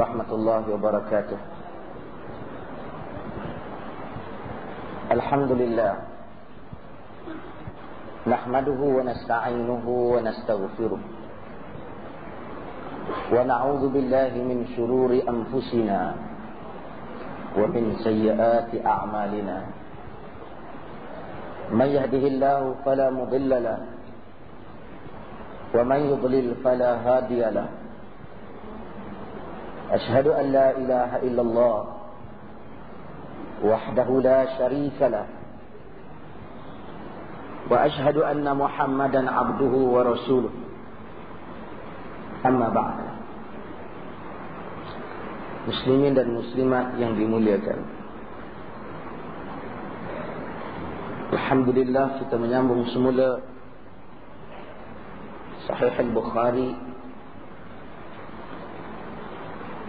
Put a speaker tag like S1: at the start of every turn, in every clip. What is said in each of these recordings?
S1: Rahmatullahi wabarakatuh. Alhamdulillah. Nahmaduhu wa nasta'inuhu wa nastaghfiruh. Wa na'udzu billahi min shururi anfusina wa min sayyiati a'malina. Man yahdihillahu fala mudilla lahu wa man yudlil fala hadiya lahu. أشهد أن لا إله إلا الله وحده لا شريك له وأشهد أن محمدا عبده ورسوله أما بعد. Muslimin dan muslimat yang dimuliakan, alhamdulillah kita menyambung semula Sahih Al-Bukhari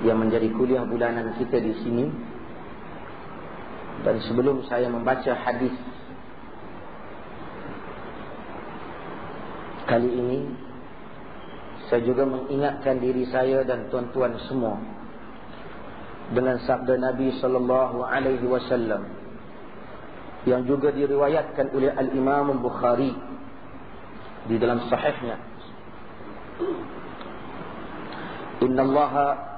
S1: yang menjadi kuliah bulanan kita di sini. Dan sebelum saya membaca hadis kali ini, saya juga mengingatkan diri saya dan tuan-tuan semua dengan sabda Nabi sallallahu alaihi wasallam yang juga diriwayatkan oleh Al-Imam Al-Bukhari di dalam sahihnya. Innallaha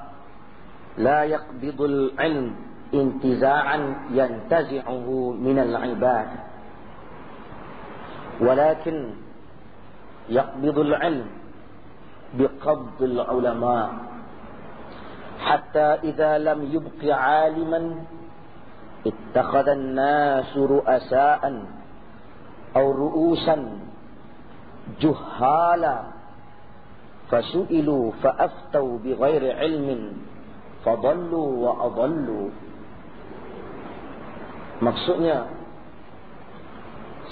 S1: لا يقبض العلم انتزاعا ينتزعه من العباد ولكن يقبض العلم بقبض العلماء حتى إذا لم يبق عالما اتخذ الناس رؤساء أو رؤوسا جهالا فسئلوا فأفتوا بغير علم fadallu wa adallu. Maksudnya,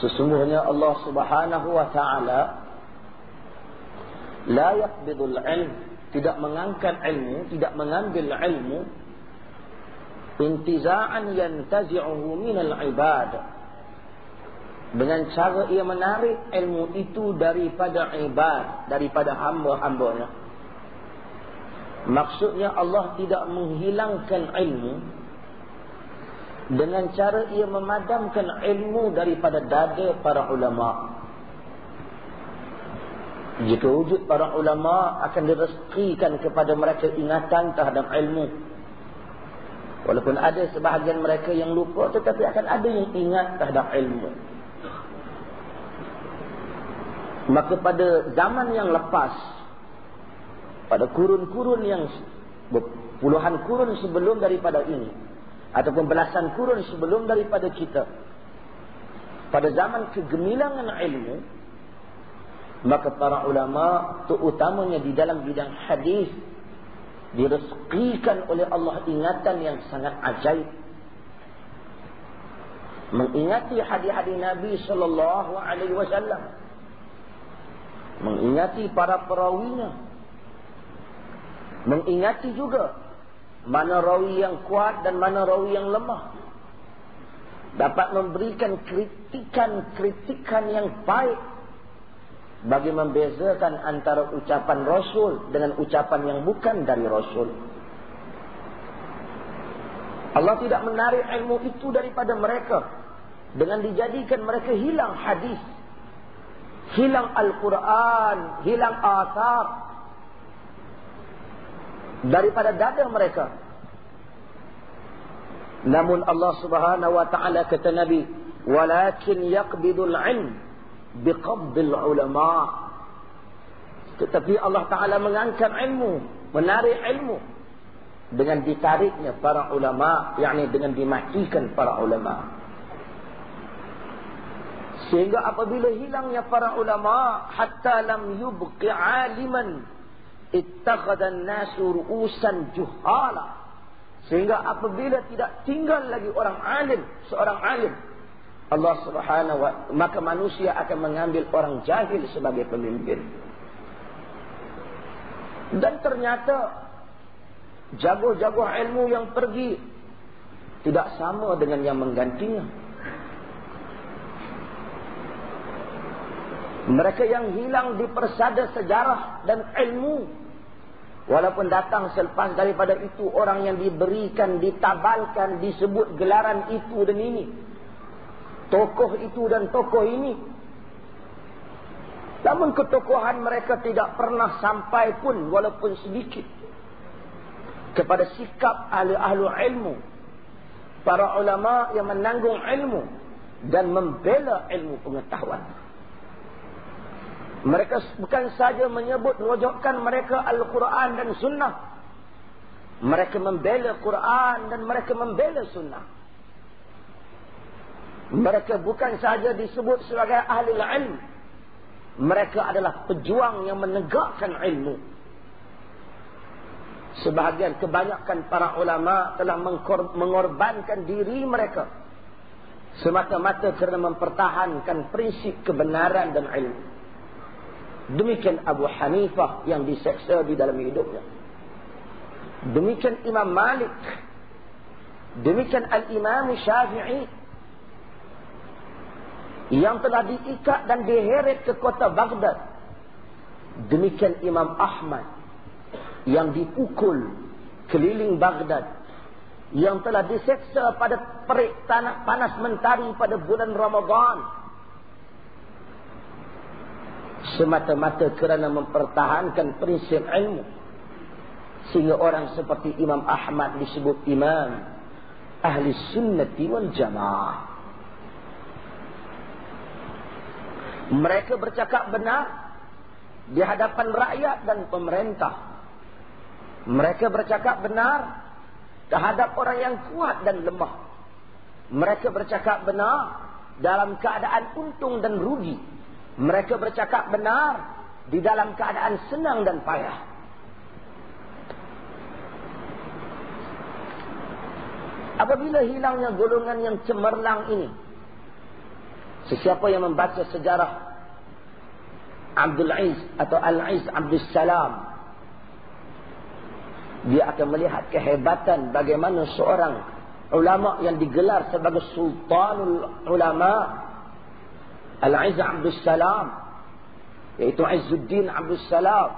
S1: sesungguhnya Allah Subhanahu wa ta'ala la yaqbidul ilm, tidak mengangkat ilmu, tidak mengambil ilmu, intiza'an yantazi'uhu minal ibad, dengan cara ia menarik ilmu itu daripada ibad, daripada hamba-hambanya. Maksudnya Allah tidak menghilangkan ilmu dengan cara ia memadamkan ilmu daripada dada para ulama. Jika wujud para ulama, akan direzekikan kepada mereka ingatan terhadap ilmu. Walaupun ada sebahagian mereka yang lupa, tetapi akan ada yang ingat terhadap ilmu. Maka pada zaman yang lepas, pada kurun-kurun yang puluhan kurun sebelum daripada ini, ataupun belasan kurun sebelum daripada kita, pada zaman kegemilangan ilmu, maka para ulama, terutamanya di dalam bidang hadis, direzekikan oleh Allah ingatan yang sangat ajaib, mengingati hadis-hadis Nabi sallallahu alaihi wasallam, mengingati para perawinya, mengingati juga mana rawi yang kuat dan mana rawi yang lemah, dapat memberikan kritikan yang baik bagi membezakan antara ucapan Rasul dengan ucapan yang bukan dari Rasul. Allah tidak menarik ilmu itu daripada mereka dengan dijadikan mereka hilang hadis, hilang Al-Quran, hilang athar daripada dada mereka. Namun Allah Subhanahu wa ta'ala kata Nabi, walakin yaqbidul ilm biqabdil ulama. Tetapi Allah Ta'ala mengangkat ilmu, menarik ilmu dengan ditariknya para ulama, yakni dengan dimatikan para ulama. Sehingga apabila hilangnya para ulama, hatta lam yubqi aliman ittakhadhan nasu ru'usan juhala, sehingga apabila tidak tinggal lagi orang alim, seorang alim, Allah Subhanahu wa ta'ala, maka manusia akan mengambil orang jahil sebagai pemimpin. Dan ternyata jago-jago ilmu yang pergi tidak sama dengan yang menggantinya. Mereka yang hilang di persada sejarah dan ilmu Walaupun datang selepas daripada itu orang yang diberikan, ditabalkan, disebut gelaran itu dan ini, tokoh itu dan tokoh ini, namun ketokohan mereka tidak pernah sampai pun walaupun sedikit kepada sikap ahli-ahli ilmu, para ulama yang menanggung ilmu dan membela ilmu pengetahuan. Mereka bukan saja menyebut rujukan mereka Al-Quran dan Sunnah. Mereka membela Quran dan mereka membela Sunnah. Mereka bukan saja disebut sebagai ahli ilmu. Mereka adalah pejuang yang menegakkan ilmu. Sebahagian kebanyakan para ulama telah mengorbankan diri mereka semata-mata kerana mempertahankan prinsip kebenaran dan ilmu. Demikian Abu Hanifah yang diseksa di dalam hidupnya. Demikian Imam Malik. Demikian Al-Imam Syafi'i yang telah diikat dan diheret ke kota Baghdad. Demikian Imam Ahmad yang dipukul keliling Baghdad, yang telah diseksa pada terik tanah panas mentari pada bulan Ramadan, semata-mata kerana mempertahankan prinsip ilmu. Sehingga orang seperti Imam Ahmad disebut imam ahli sunnati wal jamaah. Mereka bercakap benar di hadapan rakyat dan pemerintah. Mereka bercakap benar terhadap orang yang kuat dan lemah. Mereka bercakap benar dalam keadaan untung dan rugi. Mereka bercakap benar di dalam keadaan senang dan payah. Apabila hilangnya golongan yang cemerlang ini, sesiapa yang membaca sejarah Abdul Aziz atau Al-Aziz Abdul Salam, dia akan melihat kehebatan bagaimana seorang ulama yang digelar sebagai Sultanul Ulama, Al-Aziz Abdul Salam, iaitu Izzuddin Abdul Salam,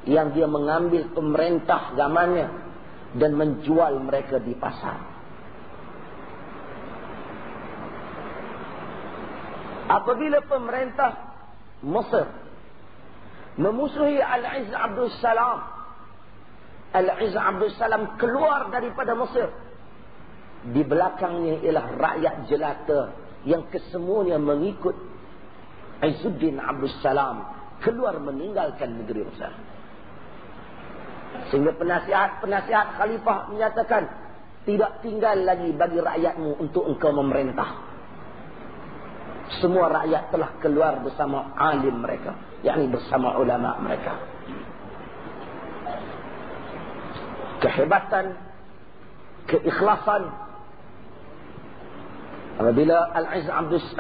S1: yang dia mengambil pemerintah zamannya dan menjual mereka di pasar. Apabila pemerintah Mesir memusuhi Al-Aziz Abdul Salam, Al-Aziz Abdul Salam keluar daripada Mesir. Di belakangnya ialah rakyat jelata yang kesemuanya mengikut Izzuddin Abdul Salam, keluar meninggalkan negeri Mesir. Sehingga penasihat khalifah menyatakan, tidak tinggal lagi bagi rakyatmu untuk engkau memerintah. Semua rakyat telah keluar bersama alim mereka, yakni bersama ulama mereka. Kehebatan, keikhlasan. Apabila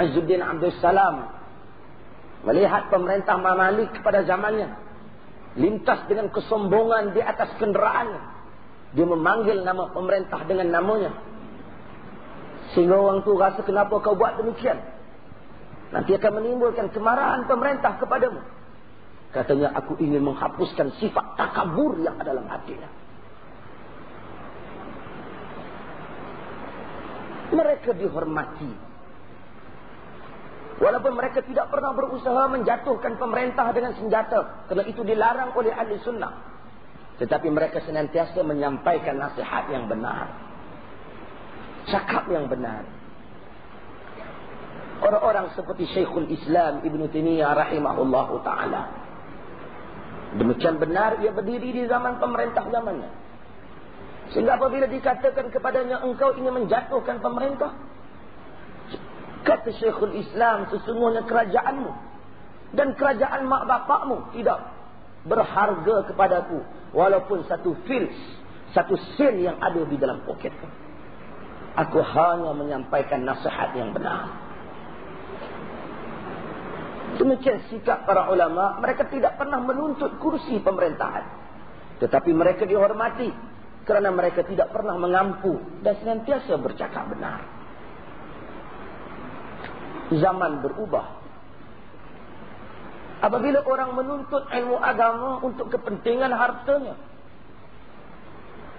S1: Izzuddin Abdul Salam melihat pemerintah Mamalik pada zamannya lintas dengan kesombongan di atas kenderaan, dia memanggil nama pemerintah dengan namanya. Sehingga orang tu rasa, kenapa kau buat demikian? Nanti akan menimbulkan kemarahan pemerintah kepadamu. Katanya, aku ingin menghapuskan sifat takabur yang ada dalam hatinya. Mereka dihormati. Walaupun mereka tidak pernah berusaha menjatuhkan pemerintah dengan senjata, kerana itu dilarang oleh ahli sunnah. Tetapi mereka senantiasa menyampaikan nasihat yang benar, cakap yang benar. Orang-orang seperti Syekhul Islam Ibn Taimiyah rahimahullahu ta'ala, demikian benar ia berdiri di zaman pemerintah zamannya. Sehingga apabila dikatakan kepadanya, engkau ingin menjatuhkan pemerintah, kata Syekhul Islam, sesungguhnya kerajaanmu dan kerajaan mak bapakmu tidak berharga kepadaku, walaupun satu fils, satu sen yang ada di dalam poketku. Aku hanya menyampaikan nasihat yang benar. Demikian sikap para ulama. Mereka tidak pernah menuntut kursi pemerintahan, tetapi mereka dihormati kerana mereka tidak pernah mengampu dan senantiasa bercakap benar. Zaman berubah. Apabila orang menuntut ilmu agama untuk kepentingan hartanya,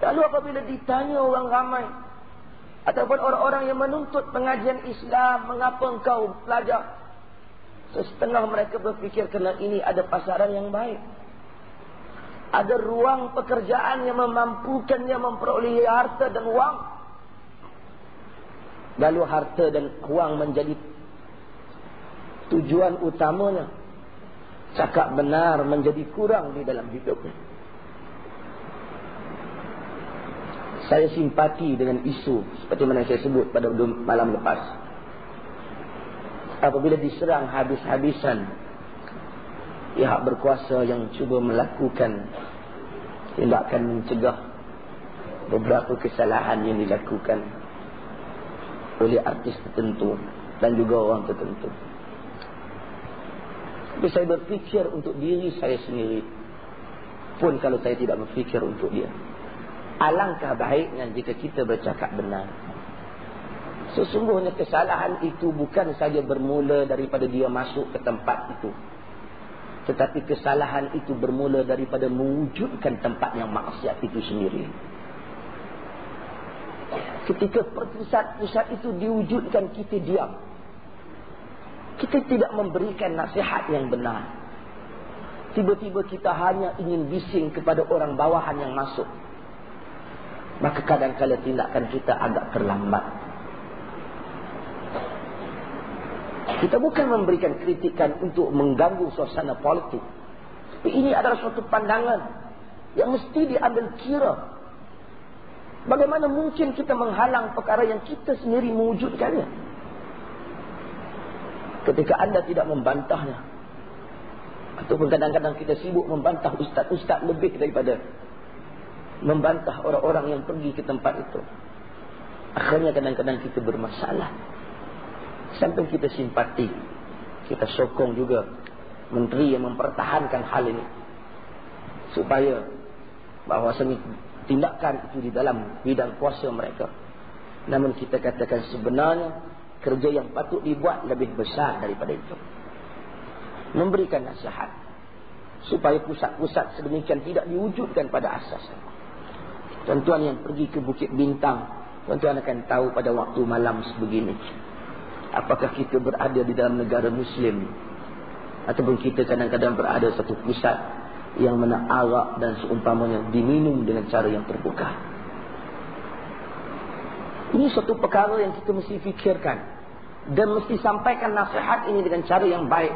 S1: lalu apabila ditanya orang ramai, ataupun orang-orang yang menuntut pengajian Islam, mengapa engkau belajar? Setengah mereka berfikir kerana ini ada pasaran yang baik. Ada ruang pekerjaan yang memampukannya memperoleh harta dan wang. Lalu harta dan wang menjadi tujuan utamanya. Cakap benar menjadi kurang di dalam hidupnya. Saya simpati dengan isu seperti mana saya sebut pada malam lepas. Apabila diserang habis-habisan pihak berkuasa yang cuba melakukan tindakan mencegah beberapa kesalahan yang dilakukan oleh artis tertentu dan juga orang tertentu. Tapi saya berfikir untuk diri saya sendiri, pun kalau saya tidak berfikir untuk dia, alangkah baiknya jika kita bercakap benar. Sesungguhnya kesalahan itu bukan saja bermula daripada dia masuk ke tempat itu, tetapi kesalahan itu bermula daripada mewujudkan tempat yang maksiat itu sendiri. Ketika pusat-pusat itu diwujudkan, kita diam. Kita tidak memberikan nasihat yang benar. Tiba-tiba kita hanya ingin bising kepada orang bawahan yang masuk. Maka kadang-kadang tindakan kita agak terlambat. Kita bukan memberikan kritikan untuk mengganggu suasana politik. Tapi ini adalah suatu pandangan yang mesti diambil kira. Bagaimana mungkin kita menghalang perkara yang kita sendiri mewujudkannya? Ketika anda tidak membantahnya, ataupun kadang-kadang kita sibuk membantah ustaz-ustaz lebih daripada membantah orang-orang yang pergi ke tempat itu, akhirnya kadang-kadang kita bermasalah. Sampai kita simpati, kita sokong juga menteri yang mempertahankan hal ini, supaya bahawasanya tindakan itu di dalam bidang kuasa mereka. Namun kita katakan sebenarnya kerja yang patut dibuat lebih besar daripada itu. Memberikan nasihat supaya pusat-pusat sedemikian tidak diwujudkan pada asasnya. Tuan-tuan yang pergi ke Bukit Bintang, tuan-tuan akan tahu pada waktu malam sebegini, apakah kita berada di dalam negara Muslim, ataupun kita kadang-kadang berada satu pusat yang mana arak dan seumpamanya diminum dengan cara yang terbuka. Ini suatu perkara yang kita mesti fikirkan dan mesti sampaikan nasihat ini dengan cara yang baik,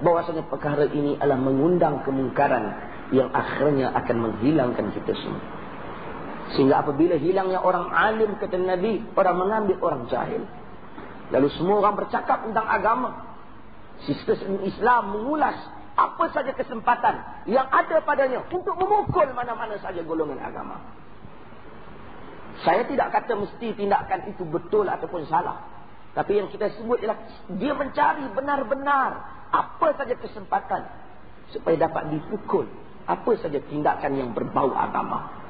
S1: bahwasanya perkara ini adalah mengundang kemungkaran yang akhirnya akan menghilangkan kita semua. Sehingga apabila hilangnya orang alim, kata Nabi, orang mengambil orang jahil. Lalu semua orang bercakap tentang agama. Sistem Islam mengulas apa saja kesempatan yang ada padanya untuk memukul mana-mana saja golongan agama. Saya tidak kata mesti tindakan itu betul ataupun salah. Tapi yang kita sebut ialah dia mencari benar-benar apa saja kesempatan supaya dapat dipukul apa saja tindakan yang berbau agama.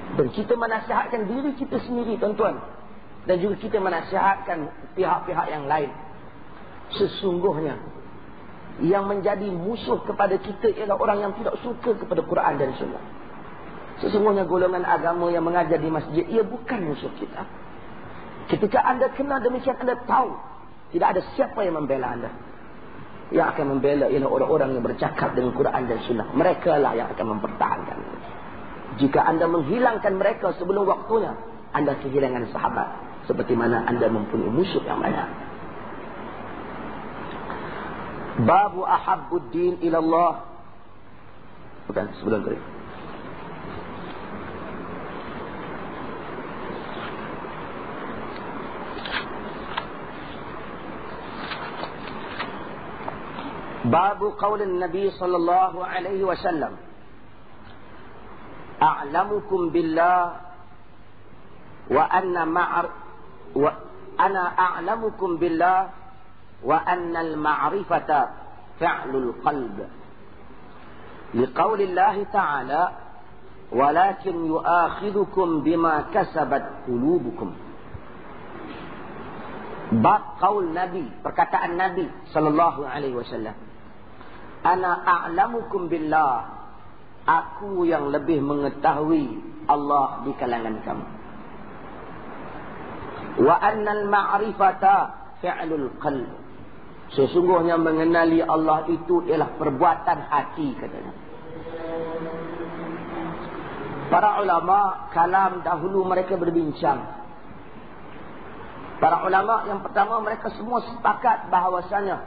S1: Dan kita menasihatkan diri kita sendiri, tuan-tuan. Dan juga kita menasihatkan pihak-pihak yang lain. Sesungguhnya yang menjadi musuh kepada kita ialah orang yang tidak suka kepada Quran dan Sunnah. Sesungguhnya golongan agama yang mengajar di masjid, ia bukan musuh kita. Ketika anda kenal demikian, anda tahu tidak ada siapa yang membela anda. Yang akan membela ialah orang-orang yang bercakap dengan Quran dan Sunnah. Mereka lah yang akan mempertahankan. Jika anda menghilangkan mereka sebelum waktunya, anda kehilangan sahabat. Seperti mana anda mempunyai musuh yang banyak. Babu ahabbuddin ilallah. Bukan, sebelum tadi. Babu qaulin Nabi sallallahu alaihi wasallam, a'lamukum billah wa ana a'lamukum billah wa anna al-ma'rifata fa'lul qalb. Liqauli Allah ta'ala, walakin yu'akhidhukum bima kasabat qulubukum. Bab qaul Nabi, perkataan Nabi sallallahu alaihi wasallam. Ana a'lamukum billah. Aku yang lebih mengetahui Allah di kalangan kamu. Wa annal ma'rifata fi'lul qalb. Sesungguhnya mengenali Allah itu ialah perbuatan hati, katanya. Para ulama kalam dahulu mereka berbincang. Para ulama yang pertama mereka semua sepakat bahawasanya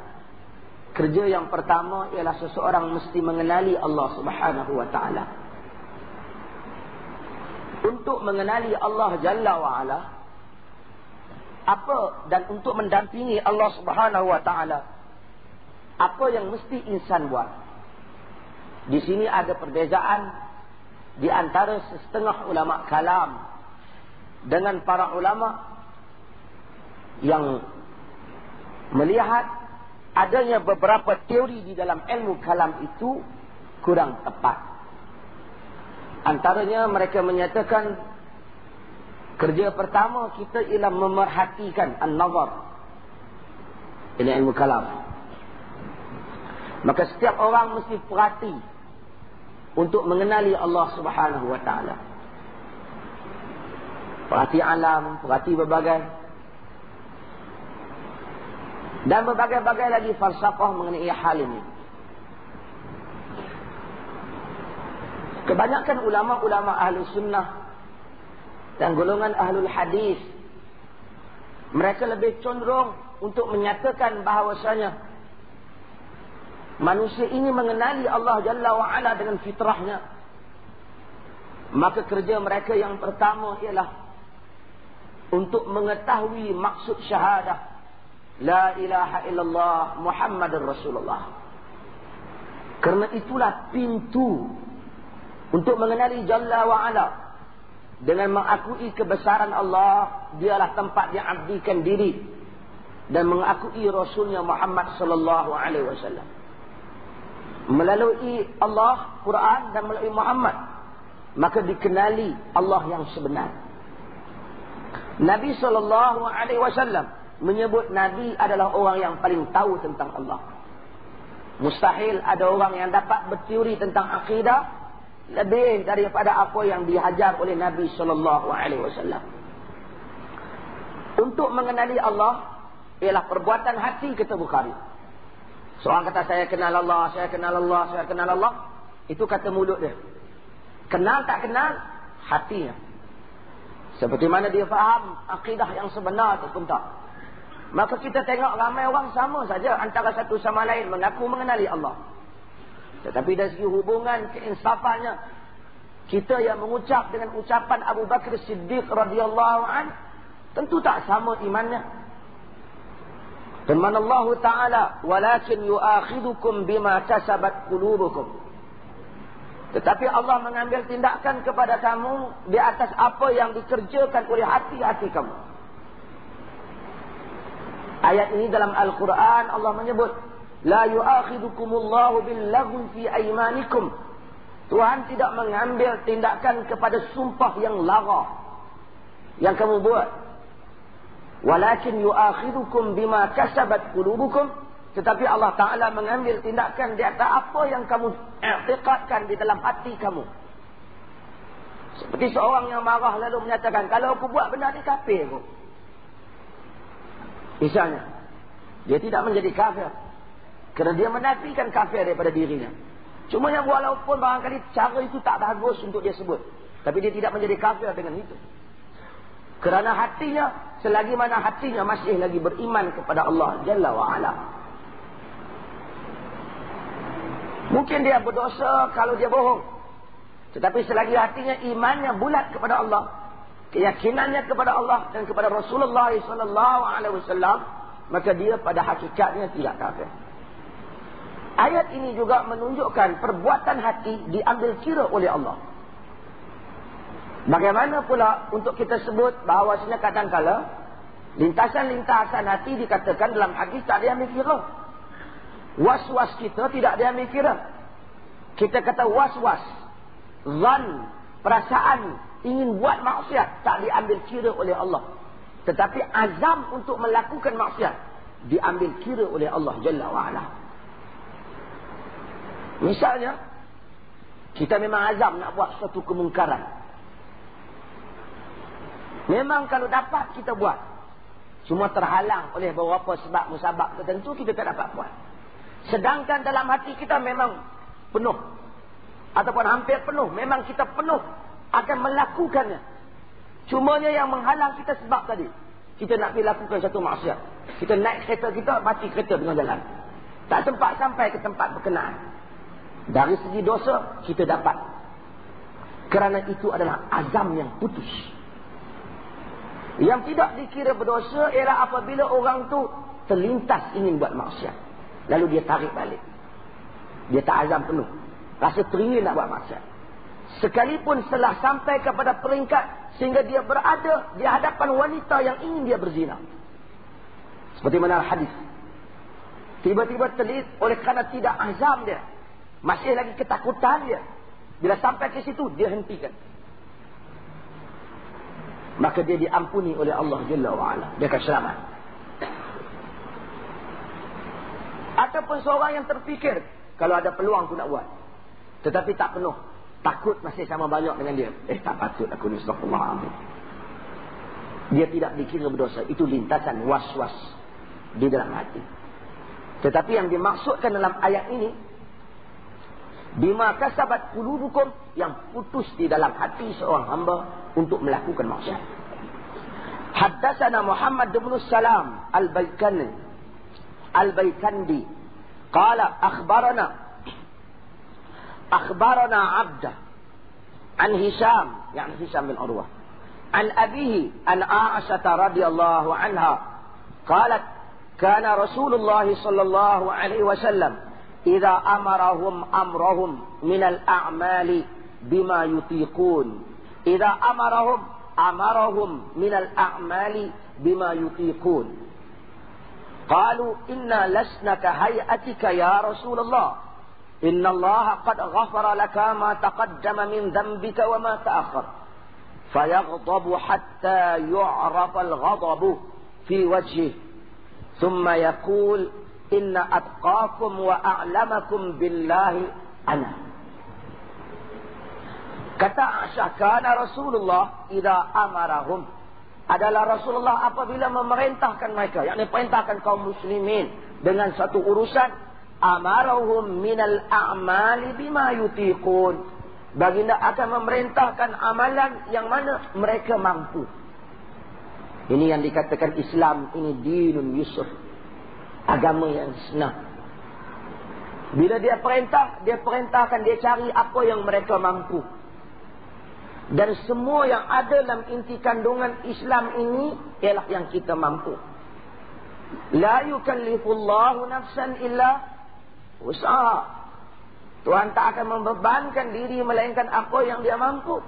S1: kerja yang pertama ialah seseorang mesti mengenali Allah Subhanahu wa taala. Untuk mengenali Allah Jalla wa Ala, apa dan untuk mendampingi Allah Subhanahu wa taala, apa yang mesti insan buat? Di sini ada perbezaan di antara setengah ulama kalam dengan para ulama yang melihat adanya beberapa teori di dalam ilmu kalam itu kurang tepat. Antaranya mereka menyatakan kerja pertama kita ialah memerhatikan an-nazar. Ini ilmu kalam. Maka setiap orang mesti perhati untuk mengenali Allah Subhanahu wa taala. Perhati alam, perhati berbagai dan berbagai-bagai lagi falsafah mengenai hal ini. Kebanyakan ulama-ulama ahli sunnah dan golongan ahlul hadis, mereka lebih condong untuk menyatakan bahawasanya manusia ini mengenali Allah Jalla wa'ala dengan fitrahnya. Maka kerja mereka yang pertama ialah untuk mengetahui maksud syahadah La ilaha illallah Muhammadur Rasulullah. Kerana itulah pintu untuk mengenali Jalla wa'ala. Dengan mengakui kebesaran Allah, dialah tempat dia abdikan diri. Dan mengakui Rasulnya Muhammad sallallahu alaihi wasallam. Melalui Allah, Quran dan melalui Muhammad, maka dikenali Allah yang sebenar. Nabi sallallahu alaihi wasallam menyebut Nabi adalah orang yang paling tahu tentang Allah. Mustahil ada orang yang dapat berteori tentang akidah lebih daripada apa yang diajar oleh Nabi sallallahu alaihi wasallam. Untuk mengenali Allah ialah perbuatan hati, kata Bukhari. Seorang kata saya kenal Allah, saya kenal Allah, saya kenal Allah, itu kata mulut dia. Kenal tak kenal hatinya. Seperti mana dia faham akidah yang sebenar ataupun tak. Maka kita tengok ramai orang sama saja antara satu sama lain mengaku mengenali Allah. Tetapi dari segi hubungan keinsafannya, kita yang mengucap dengan ucapan Abu Bakar Siddiq radhiyallahu an, tentu tak sama imannya. Firman Allah Ta'ala, "Walakin yu'akhidukum bima kasabat qulubukum." Tetapi Allah mengambil tindakan kepada kamu di atas apa yang dikerjakan oleh hati-hati kamu. Ayat ini dalam Al-Quran Allah menyebut, La yu'akhidukumullahu billaghwi fi aymanikum. Tuhan tidak mengambil tindakan kepada sumpah yang lara yang kamu buat. Walakin yu'akhidukum bima kasabat qulubukum. Tetapi Allah Ta'ala mengambil tindakan di atas apa yang kamu i'tiqadkan di dalam hati kamu. Seperti seorang yang marah lalu menyatakan, kalau aku buat benda ni kafir aku. Misalnya, dia tidak menjadi kafir kerana dia menafikan kafir daripada dirinya. Cuma yang walaupun barangkali cara itu tak bagus untuk dia sebut, tapi dia tidak menjadi kafir dengan itu. Kerana hatinya, selagi mana hatinya masih lagi beriman kepada Allah Jalla wa'ala. Mungkin dia berdosa kalau dia bohong, tetapi selagi hatinya imannya bulat kepada Allah, keyakinannya kepada Allah dan kepada Rasulullah SAW, maka dia pada hakikatnya tidak kafir. Ayat ini juga menunjukkan perbuatan hati diambil kira oleh Allah. Bagaimana pula untuk kita sebut bahawasanya kadang-kala lintasan-lintasan hati dikatakan dalam hadis tak diambil kira. Was-was kita tidak diambil kira. Kita kata was-was, zan, perasaan ingin buat maksiat tak diambil kira oleh Allah. Tetapi azam untuk melakukan maksiat diambil kira oleh Allah Jalla wa'ala. Misalnya, kita memang azam nak buat suatu kemungkaran. Memang kalau dapat kita buat. Cuma terhalang oleh beberapa sebab musabab tertentu, kita tak dapat buat. Sedangkan dalam hati kita memang penuh. Ataupun hampir penuh. Memang kita penuh akan melakukannya. Cumanya yang menghalang kita sebab tadi. Kita nak pergi lakukan satu maksiat. Kita naik kereta kita, mati kereta dengan jalan. Tak sempat sampai ke tempat berkenaan. Dari segi dosa, kita dapat. Kerana itu adalah azam yang putus. Yang tidak dikira berdosa ialah apabila orang tu terlintas ingin buat maksiat. Lalu dia tarik balik. Dia tak azam penuh. Rasa teringin nak buat maksiat. Sekalipun setelah sampai kepada peringkat sehingga dia berada di hadapan wanita yang ingin dia berzina. Seperti mana hadis. Tiba-tiba telit oleh kerana tidak azam dia. Masih lagi ketakutan dia. Bila sampai ke situ, dia hentikan. Maka dia diampuni oleh Allah Jalla wa'ala. Dia akan selamat. Ataupun seorang yang terfikir, kalau ada peluang aku nak buat. Tetapi tak penuh. Takut masih sama banyak dengan dia. Tak patut aku ni, astagfirullahaladzim. Dia tidak dikira berdosa. Itu lintasan was-was di dalam hati. Tetapi yang dimaksudkan dalam ayat ini, bima kasabat qulubukum, yang putus di dalam hati seorang hamba untuk melakukan maksiat. Haddatsana Muhammad bin Salam Al-Baykandi qala akhbarana Abda an Hisham, yani Hisham bin Urwah, an abihi an Aisyah radhiyallahu anha qalat kana Rasulullah sallallahu alaihi wasallam idza amarahum amrahum min al-a'mali bima yutiqun. Idza amarahum min al-a'mali bima yutiqun. Qalu inna lasna ka hay'atika ya Rasulullah. Inna Allah qad ghafara laka ma taqaddama min dhanbika wa ma ta'akhkhar. Fayaghdabu hatta yu'rafa al-ghadabu fi wajhihi. Thumma yaqul inna atqakum wa a'lamakum billahi ana. Kata Aisyah, kana Rasulullah idza amarahum, adalah Rasulullah apabila memerintahkan mereka, yakni perintahkan kaum muslimin dengan satu urusan, amarahum minal a'mali bima yutiqun, baginda akan memerintahkan amalan yang mana mereka mampu. Ini yang dikatakan Islam ini dinun yusuf, agama yang senang. Bila dia perintahkan, dia cari apa yang mereka mampu. Dan semua yang ada dalam inti kandungan Islam ini ialah yang kita mampu. La yukallifullahu nafsan illa usaha. Tuhan tak akan membebankan diri melainkan apa yang dia mampu.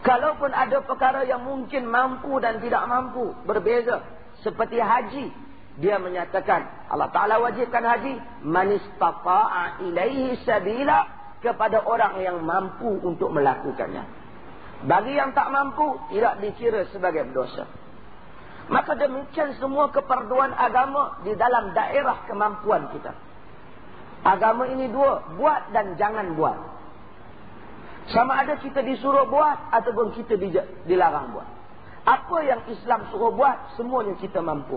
S1: Kalaupun ada perkara yang mungkin mampu dan tidak mampu, berbeza. Seperti haji, dia menyatakan Allah Ta'ala wajibkan haji man istata'a ilaihi sabila, kepada orang yang mampu untuk melakukannya. Bagi yang tak mampu, tidak dikira sebagai berdosa. Maka demikian semua keperluan agama di dalam daerah kemampuan kita. Agama ini dua, buat dan jangan buat. Sama ada kita disuruh buat ataupun kita dilarang buat. Apa yang Islam suruh buat, semuanya kita mampu.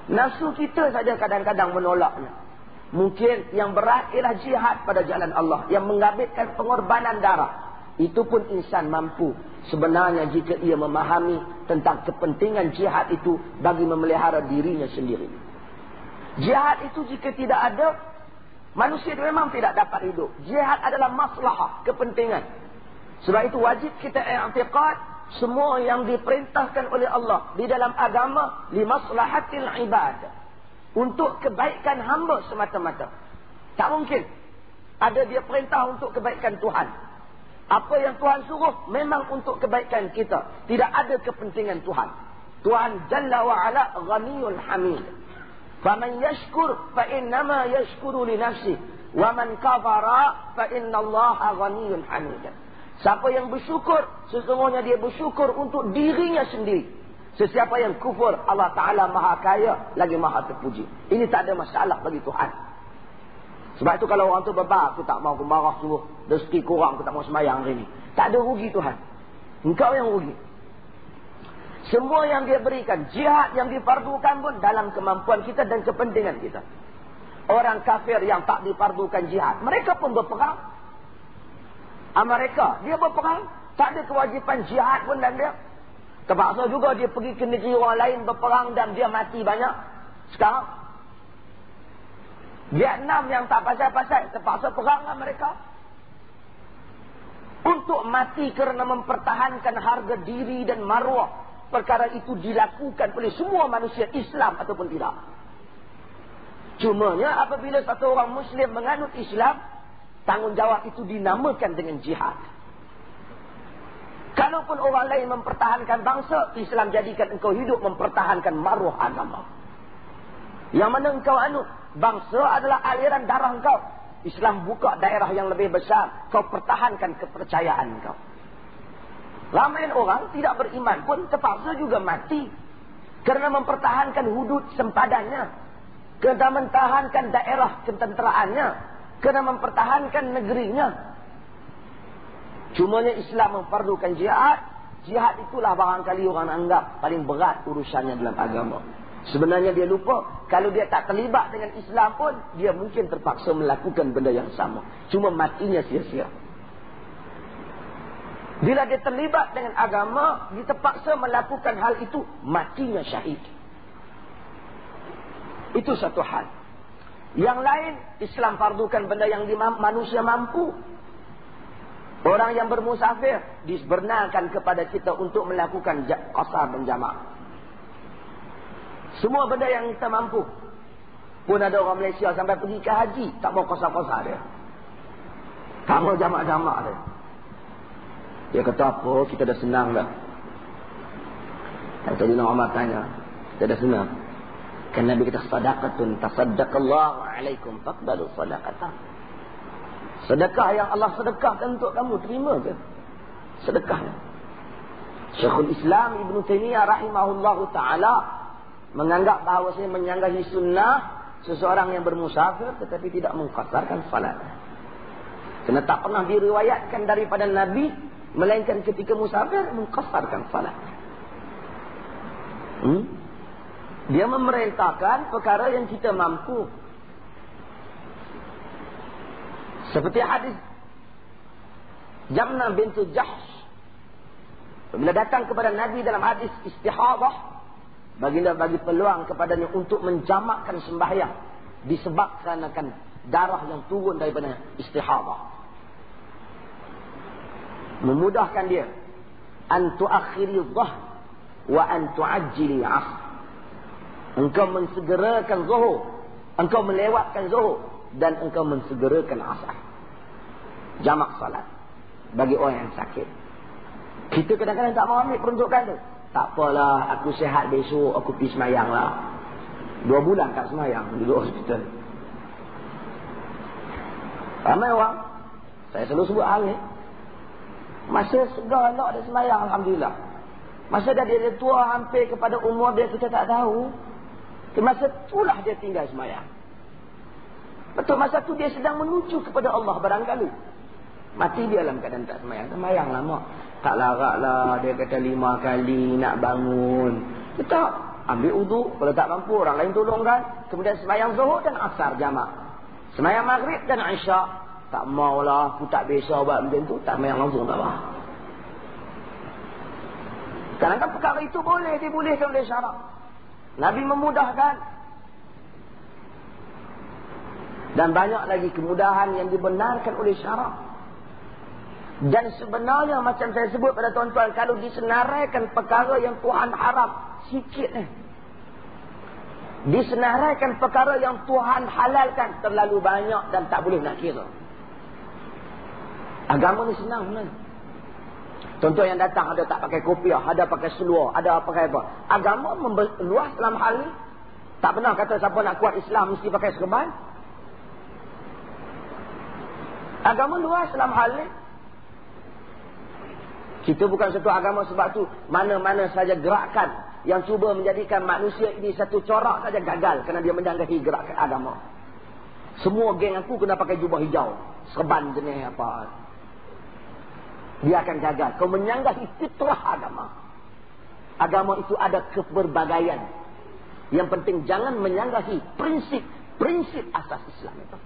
S1: Nafsu kita saja kadang-kadang menolaknya. Mungkin yang berat ialah jihad pada jalan Allah, yang menghabiskan pengorbanan darah. Itu pun insan mampu sebenarnya jika ia memahami tentang kepentingan jihad itu bagi memelihara dirinya sendiri. Jihad itu jika tidak ada, manusia memang tidak dapat hidup. Jihad adalah maslahah, kepentingan. Sebab itu wajib kita i'tiqad semua yang diperintahkan oleh Allah di dalam agama li maslahatil ibad, untuk kebaikan hamba semata-mata. Tak mungkin ada dia perintah untuk kebaikan Tuhan. Apa yang Tuhan suruh memang untuk kebaikan kita. Tidak ada kepentingan Tuhan. Tuhan Jalla wa'ala ghaniyul hamid. Faman yashkur fa innama yashkuru li nafsi, wa man kafara fa innallaha ghaniyul hamid. Siapa yang bersyukur, sesungguhnya dia bersyukur untuk dirinya sendiri. Sesiapa yang kufur, Allah Ta'ala maha kaya, lagi maha terpuji. Ini tak ada masalah bagi Tuhan. Sebab itu kalau orang tu bebar, aku tak mau, aku marah suruh rezeki kurang, aku tak mau sembahyang hari ni. Tak ada rugi Tuhan. Engkau yang rugi. Semua yang dia berikan, jihad yang difardukan pun dalam kemampuan kita dan kepentingan kita. Orang kafir yang tak difardukan jihad, mereka pun berperang. Mereka, dia berperang, tak ada kewajipan jihad pun dan dia. Terpaksa juga dia pergi ke negeri orang lain berperang dan dia mati banyak. Sekarang, Vietnam yang tak pasal-pasal, terpaksa peranglah mereka. Untuk mati kerana mempertahankan harga diri dan maruah. Perkara itu dilakukan oleh semua manusia Islam ataupun tidak. Cumanya apabila satu orang Muslim menganut Islam, tanggungjawab itu dinamakan dengan jihad. Kalaupun orang lain mempertahankan bangsa, Islam jadikan engkau hidup mempertahankan maruah agama. Yang mana engkau anut, bangsa adalah aliran darah engkau. Islam buka daerah yang lebih besar, kau pertahankan kepercayaan engkau. Ramai orang tidak beriman pun terpaksa juga mati kerana mempertahankan hudud sempadannya, kerana mempertahankan daerah ketenteraannya, kerana mempertahankan negerinya. Cumanya Islam memfardukan jihad. Jihad itulah barangkali orang anggap paling berat urusannya dalam agama. Sebenarnya dia lupa, kalau dia tak terlibat dengan Islam pun, dia mungkin terpaksa melakukan benda yang sama. Cuma matinya sia-sia. Bila dia terlibat dengan agama, dia terpaksa melakukan hal itu, matinya syahid. Itu satu hal. Yang lain, Islam fardukan benda yang manusia mampu. Orang yang bermusafir dibenarkan kepada kita untuk melakukan qasar dan jamak. Semua benda yang kita mampu. Pun ada orang Malaysia sampai pergi ke haji, tak mau qasar-qasar dia. Tak mau jamak-jamak dia. Dia kata apa? Kita dah senang dah. Kata Nabi Muhammad tanya, kita dah senang. Kan Nabi kata sadaqatun tasaddaqallahu alaikum faqbalu sadaqatan. Sedekah yang Allah sedekahkan untuk kamu, terima ke? Sedekahnya. Syekhul Islam Ibn Taymiyah rahimahullahu ta'ala menganggap bahawasanya menyanggahi sunnah seseorang yang bermusafir tetapi tidak mengqasarkan salat. Kerana tak pernah diriwayatkan daripada Nabi, melainkan ketika musafir mengqasarkan salat. Dia memerintahkan perkara yang kita mampu. Seperti hadis Jamnah bintu Jahsh, bila datang kepada Nabi dalam hadis istihadah, baginda bagi peluang kepadanya untuk menjamakkan sembahyang disebabkan akan darah yang turun daripada istihadah. Memudahkan dia an tuakhiri dhah wa an tuajjili 'asr. Engkau mensegerakan zuhur, engkau melewatkan zuhur, dan engkau mensegerakan asar. Jamak salat bagi orang yang sakit. Kita kadang-kadang tak mau ambil peruntukan tu. Tak apalah, aku sihat besok, aku pergi semayang lah. 2 bulan tak semayang, duduk hospital. Ramai orang, saya selalu sebut hal ni, masa segar nak ada semayang, alhamdulillah. Masa dah dia tua hampir kepada umur dia, kita tak tahu. Masa itulah dia tinggal semayang. Betul, masa tu dia sedang menuju kepada Allah barangkali. Mati dia dalam keadaan tak semayang. Semayang lama. Tak laratlah, dia kata 5 kali nak bangun. Kita ambil uduk, kalau tak mampu orang lain tolongkan. Kemudian semayang zuhur dan asar jamak. Semayang maghrib dan isyak. Tak maulah, aku tak biasa buat macam tu. Tak semayang langsung tak apa. Kadang-kadang perkara itu boleh, dibolehkan oleh syarak. Nabi memudahkan. Dan banyak lagi kemudahan yang dibenarkan oleh syarak. Dan sebenarnya macam saya sebut pada tuan-tuan, kalau disenaraikan perkara yang Tuhan haram, sikit disenaraikan perkara yang Tuhan halalkan, terlalu banyak dan tak boleh nak kira. Agama ni senang sebenarnya. Contoh yang datang ada tak pakai kopiah, ada pakai seluar, ada pakai apa. Agama luas dalam hal ni. Tak pernah kata siapa nak kuat Islam mesti pakai serban. Agama luas dalam hal ni. Kita bukan satu agama, sebab tu mana-mana saja gerakan yang cuba menjadikan manusia ini satu corak saja gagal kerana dia menyanggahi gerakan agama. Semua geng aku kena pakai jubah hijau, serban jenis apa, dia akan gagal. Kau menyanggahi fitrah agama. Agama itu ada keberbagaian. Yang penting jangan menyanggahi prinsip asas Islam itu.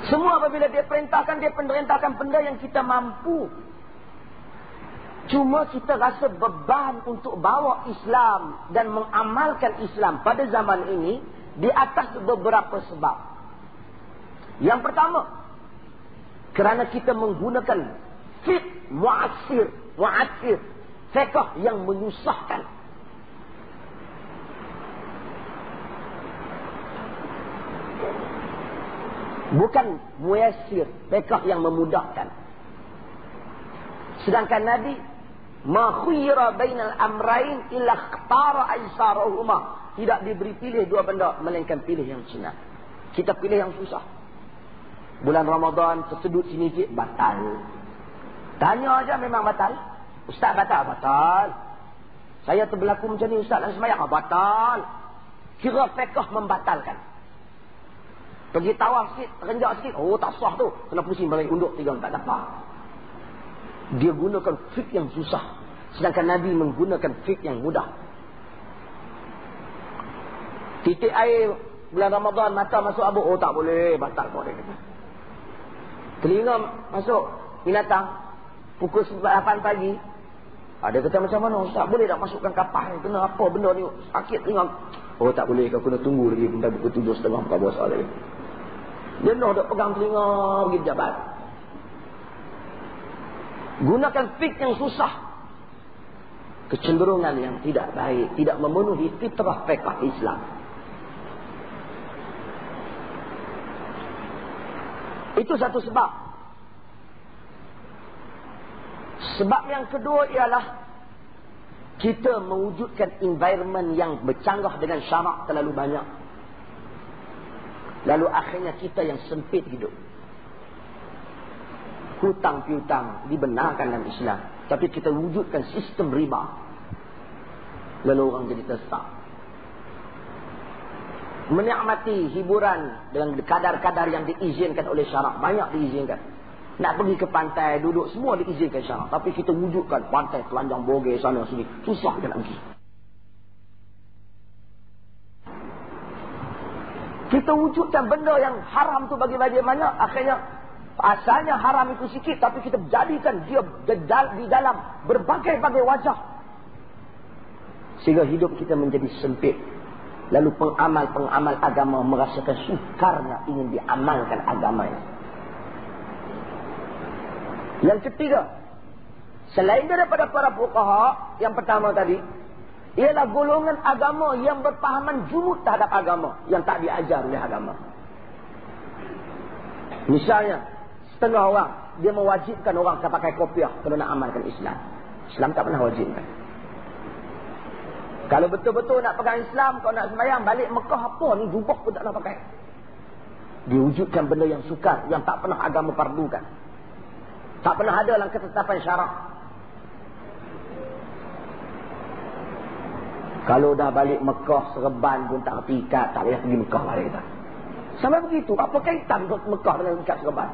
S1: Semua apabila dia perintahkan benda yang kita mampu. Cuma kita rasa beban untuk bawa Islam dan mengamalkan Islam pada zaman ini di atas beberapa sebab. Yang pertama, kerana kita menggunakan fiqh mu'assir, fiqh yang menyusahkan. Bukan muyassir, fiqh yang memudahkan. Sedangkan Nabi ma khuyira bainal amrayn illa ikhtara aisarahuma, tidak diberi pilih dua benda melainkan pilih yang senang. Kita pilih yang susah. Bulan Ramadan tersedut sedikit, batal. Tanya aja memang batal. Ustaz batal. Saya terberlaku macam ni ustaz dalam sembahyang, batal. Kira fiqh membatalkan. Pergi tawaf sikit, renjak sikit, oh tak sah tu, kena pusing balik unduk 3-4 tapak. Dia gunakan fiqh yang susah, sedangkan Nabi menggunakan fiqh yang mudah. Titik air bulan Ramadan, mata masuk abu, oh tak boleh, batal boleh. Telinga masuk binatang pukul 8 pagi, ada kata macam mana ustaz, boleh tak masukkan kapas ni, kena apa benda ni, sakit telinga. Oh tak boleh, kau kena tunggu lagi sampai pukul 7.30 buka puasa lagi. Dia nak pegang telinga pergi jabat. Gunakan fiqh yang susah, kecenderungan yang tidak baik, tidak memenuhi fitrah fiqh Islam. Itu satu sebab. Sebab yang kedua ialah kita mewujudkan environment yang bercanggah dengan syarak terlalu banyak. Lalu akhirnya kita yang sempit hidup. Hutang piutang dibenarkan dalam Islam, tapi kita wujudkan sistem riba. Lalu orang jadi tersak. Menikmati hiburan dengan kadar-kadar yang diizinkan oleh syarak, banyak diizinkan. Nak pergi ke pantai, duduk, semua diizinkan syarak. Tapi kita wujudkan pantai, telanjang bogey sana sini. Susah kita nak pergi. Kita wujudkan benda yang haram tu bagaimana, akhirnya asalnya haram itu sikit, tapi kita jadikan dia di dalam berbagai-bagai wajah. Sehingga hidup kita menjadi sempit. Lalu pengamal-pengamal agama merasakan sukarnya ingin diamalkan agamanya. Yang ketiga, selain daripada para fuqaha yang pertama tadi, ialah golongan agama yang berpahaman jumud terhadap agama, yang tak diajar oleh agama. Misalnya, setengah orang dia mewajibkan orang pakai kopiah kalau nak amalkan Islam. Islam tak pernah wajibkan. Kalau betul-betul nak pegang Islam, kalau nak sembahyang balik Mekah, apa ni jubah pun tak nak pakai. Diwujudkan benda yang sukar, yang tak pernah agama pardukan. Tak pernah ada dalam ketetapan syarak. Kalau dah balik Mekah, serban pun tak reti ikat, tak payah pergi Mekah balik tak. Sampai begitu, apa kaitan Mekah dengan ikat serban?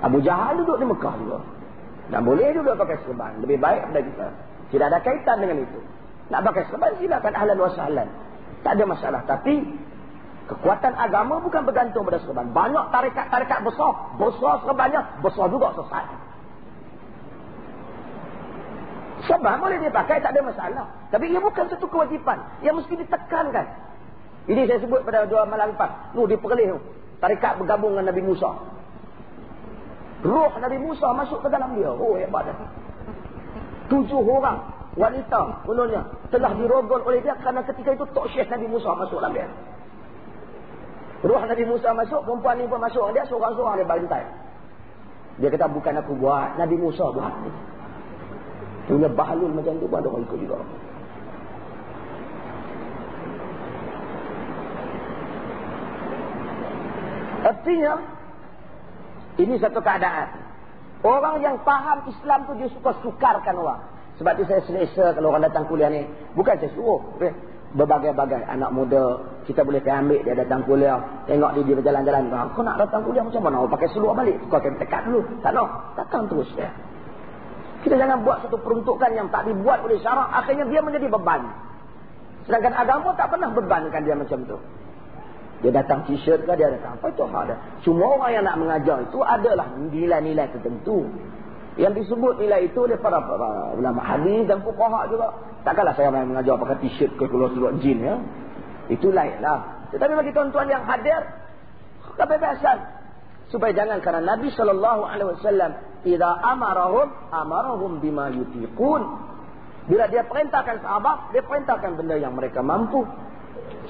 S1: Abu Jahal duduk di Mekah juga. Dan boleh juga pakai serban, lebih baik daripada kita. Tidak ada kaitan dengan itu. Nak pakai serban silakan, ahlan wa sahlan. Tak ada masalah. Tapi kekuatan agama bukan bergantung pada serban. Banyak tarekat-tarekat besar, besar serbannya, besar juga sesat. Serban boleh dia pakai, tak ada masalah. Tapi ia bukan satu kewajipan yang mesti ditekankan. Ini saya sebut pada 2 malam lepas. Di Perlis, tarekat bergabung dengan Nabi Musa. Roh Nabi Musa masuk ke dalam dia. Oh, hebat dah. 7 orang wanita kononnya telah dirogol oleh dia kerana ketika itu Tok Syekh Nabi Musa masuk dalam dia. Roh Nabi Musa masuk, perempuan ni pun masuk, dia seorang-seorang dia bantai. Dia kata bukan aku buat, Nabi Musa buat. Punya bahalul macam tu pun ada orang ikut juga. Artinya Ini satu keadaan. Orang yang faham Islam tu dia suka sukarkan orang. Sebab tu saya selesa kalau orang datang kuliah ni. Bukan saya suruh. Berbagai-bagai anak muda. Kita boleh ambil dia datang kuliah. Tengok dia berjalan-jalan. Kau nak datang kuliah macam mana? Pakai seluar balik. Kau akan tekat dulu. Tak nak. Datang terus dia. Kita jangan buat satu peruntukan yang tak dibuat oleh syarak. Akhirnya dia menjadi beban. Sedangkan agama tak pernah bebankan dia macam tu. Dia datang t-shirt ke dia datang. Apa itu hal dia? Cuma orang yang nak mengajar itu adalah nilai-nilai tertentu. Yang disebut nilai itu oleh para ulama hadis dan fuqaha juga. Takkanlah saya main mengajar pakai t-shirt ke keluar seluar jin ya. Itu lainlah. Tetapi bagi tuan-tuan yang hadir, kebebasan. Supaya jangan kerana Nabi SAW idza amarahum bima yutiqun. Bila dia perintahkan sahabat, dia perintahkan benda yang mereka mampu.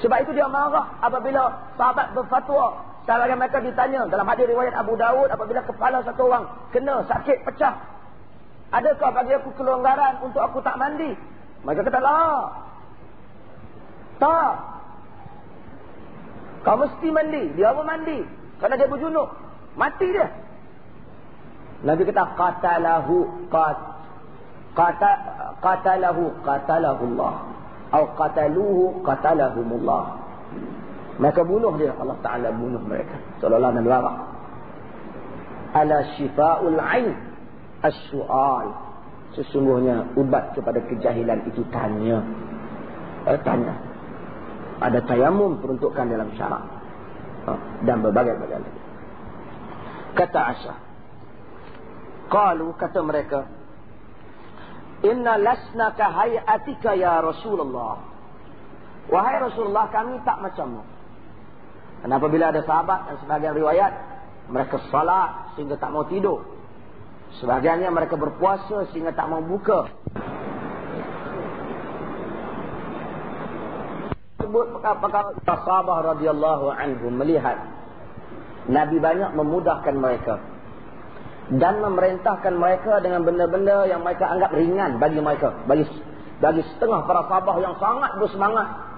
S1: Sebab itu dia marah apabila sahabat berfatwa. Sebagian mereka ditanya dalam hadis riwayat Abu Dawud, apabila kepala satu orang kena sakit pecah, adakah bagi aku kelonggaran untuk aku tak mandi? Mereka kata lah. Tak. Kau mesti mandi. Dia pun mandi. Kerana dia berjunuk. Mati dia. Nabi kata qatalahu Allah. Atau qataluhu qatalahumullah. Mereka bunuh dia. Allah Ta'ala bunuh mereka. Seolah-olah Nabi marah. Ala syifa'ul ain as-su'al. Sesungguhnya ubat kepada kejahilan itu tanya. Tanya. Ada tayamum peruntukan dalam syarak. Dan berbagai-bagai lagi. Kata Aisyah. Qalu, kata mereka, inna lasna ka hayatika ya Rasulullah. Wahai Rasulullah, kami tak macammu. Kenapa bila ada sahabat dan sebagian riwayat mereka salat sehingga tak mau tidur. Sebagiannya mereka berpuasa sehingga tak mau buka. Sebut perkara sahabat radhiyallahu anhum melihat Nabi banyak memudahkan mereka dan memerintahkan mereka dengan benda-benda yang mereka anggap ringan bagi mereka, bagi setengah para sahabat yang sangat bersemangat.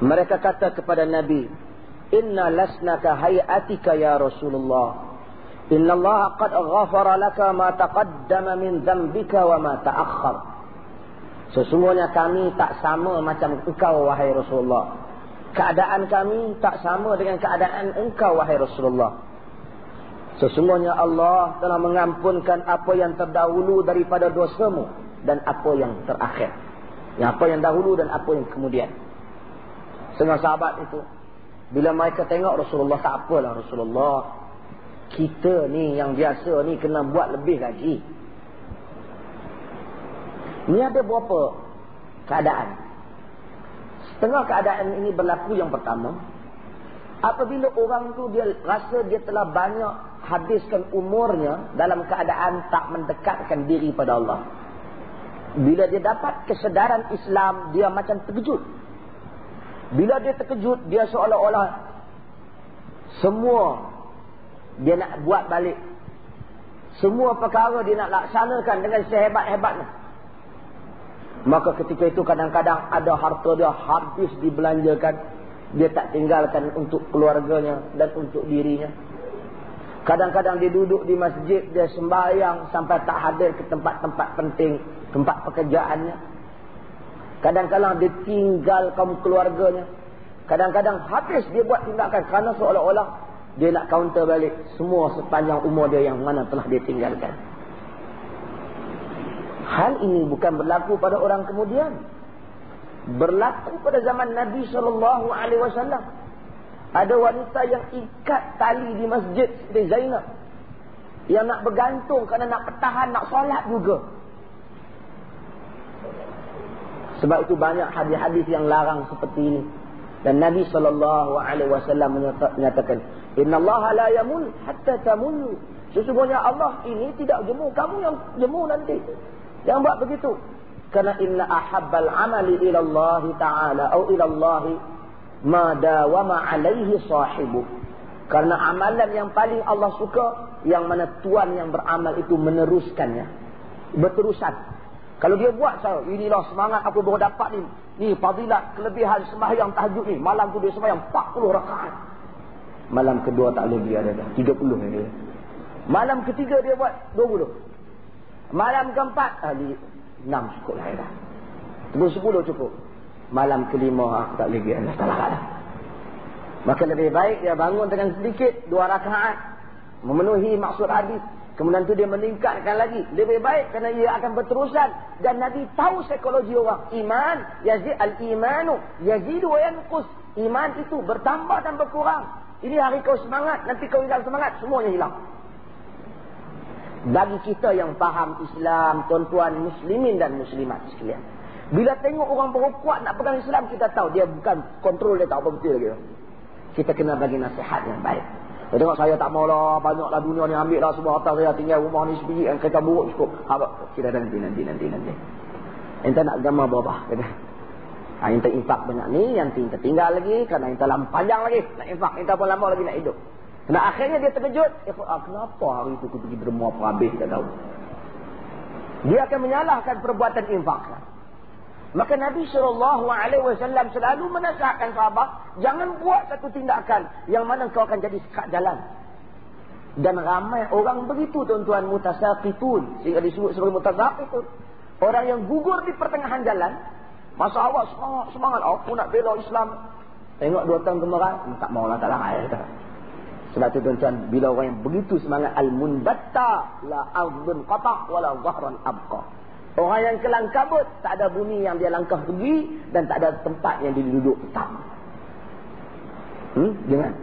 S1: Mereka kata kepada Nabi, inna lasnaka hayatika ya Rasulullah, inna Allah qad ghafara laka ma taqaddama min dhanbika wa ma ta'akhkhar. Sesungguhnya kami tak sama macam engkau wahai Rasulullah. Keadaan kami tak sama dengan keadaan engkau wahai Rasulullah. Sesungguhnya Allah telah mengampunkan apa yang terdahulu daripada dosamu dan apa yang terakhir. Apa yang dahulu dan apa yang kemudian. Setengah sahabat itu, bila mereka tengok Rasulullah, tak apalah Rasulullah, kita ni yang biasa ni kena buat lebih lagi. Ni ada berapa keadaan? Setengah keadaan ini berlaku yang pertama, apabila orang tu dia rasa dia telah banyak habiskan umurnya dalam keadaan tak mendekatkan diri pada Allah. Bila dia dapat kesedaran Islam, dia macam terkejut. Bila dia terkejut, dia seolah-olah semua dia nak buat balik. Semua perkara dia nak laksanakan dengan sehebat-hebatnya. Maka ketika itu kadang-kadang ada harta dia habis dibelanjakan. Dia tak tinggalkan untuk keluarganya dan untuk dirinya. Kadang-kadang dia duduk di masjid, dia sembahyang sampai tak hadir ke tempat-tempat penting, tempat pekerjaannya. Kadang-kadang dia tinggal kaum keluarganya. Kadang-kadang habis dia buat tindakan kerana seolah-olah dia nak counter balik semua sepanjang umur dia yang mana telah dia tinggalkan. Hal ini bukan berlaku pada orang kemudian. Berlaku pada zaman Nabi SAW. Ada wanita yang ikat tali di masjid seperti Zainab, yang nak bergantung kerana nak bertahan, nak solat juga. Sebab itu banyak hadis-hadis yang larang seperti ini. Dan Nabi SAW menyatakan, Inna Allah la yamul hatta tamul. Sesungguhnya Allah ini tidak jemu, kamu yang jemu nanti. Jangan buat begitu. Karena inna ahabbal amali ila Allah Ta'ala atau ila Allah ma dawama alaihi sahibu. Karena amalan yang paling Allah suka, yang mana tuan yang beramal itu meneruskannya, berterusan. Kalau dia buat, saya inilah semangat aku baru dapat ni fadilat, kelebihan sembahyang tahajud ni. Malam tu dia sembahyang 40 rakaat. Malam kedua tak boleh dia dah. 30 dia. Malam ketiga dia buat 20. Malam keempat 6 cukup lah dah. Terus 10 cukup. Malam kelima tak boleh dia dah. Tak larat dah. Maka lebih baik dia bangun dengan sedikit 2 rakaat, memenuhi maksud hadis. Kemudian tu dia meningkatkan lagi. Lebih baik kerana ia akan berterusan. Dan Nabi tahu psikologi orang. Iman, al-imanu yazidu wa yanqus. Iman itu bertambah dan berkurang. Ini hari kau semangat, nanti kau hilang semangat, semuanya hilang. Bagi kita yang faham Islam, tuan-tuan muslimin dan muslimat sekalian, bila tengok orang berkuat nak pegang Islam, kita tahu dia bukan kontrol, dia tak apa betul lagi. Kita kena bagi nasihat yang baik. Dia tengok saya tak maulah, banyaklah dunia ni, ambil lah semua harta saya, tinggal rumah ni sebiji, kereta buruk cukup. Kita nanti. Enta nak gambar berapa? Enta infak banyak ni, yang enta tinggal lagi, kerana enta lama panjang lagi nak infak, enta pun lama lagi nak hidup. Kena akhirnya dia terkejut, kenapa hari itu aku pergi derma apa habis, tak tahu. Dia akan menyalahkan perbuatan infak. Maka Nabi SAW selalu menasihatkan sahabat, jangan buat satu tindakan yang mana kau akan jadi sekat jalan. Dan ramai orang begitu, tuan-tuan, mutasaqifun, sehingga disebut sebagai mutasaqifun. Orang yang gugur di pertengahan jalan. Masa awal semangat, aku nak bela Islam. Tengok 2 tahun kemudian, tak maulah, tak larat. Sebab tu tuan-tuan, bila orang yang begitu semangat, al-munbatta la ardun qata' wala zahran abqa. Orang yang kelang kabut, tak ada bumi yang dia langkah pergi dan tak ada tempat yang dia duduk tetap. Jangan.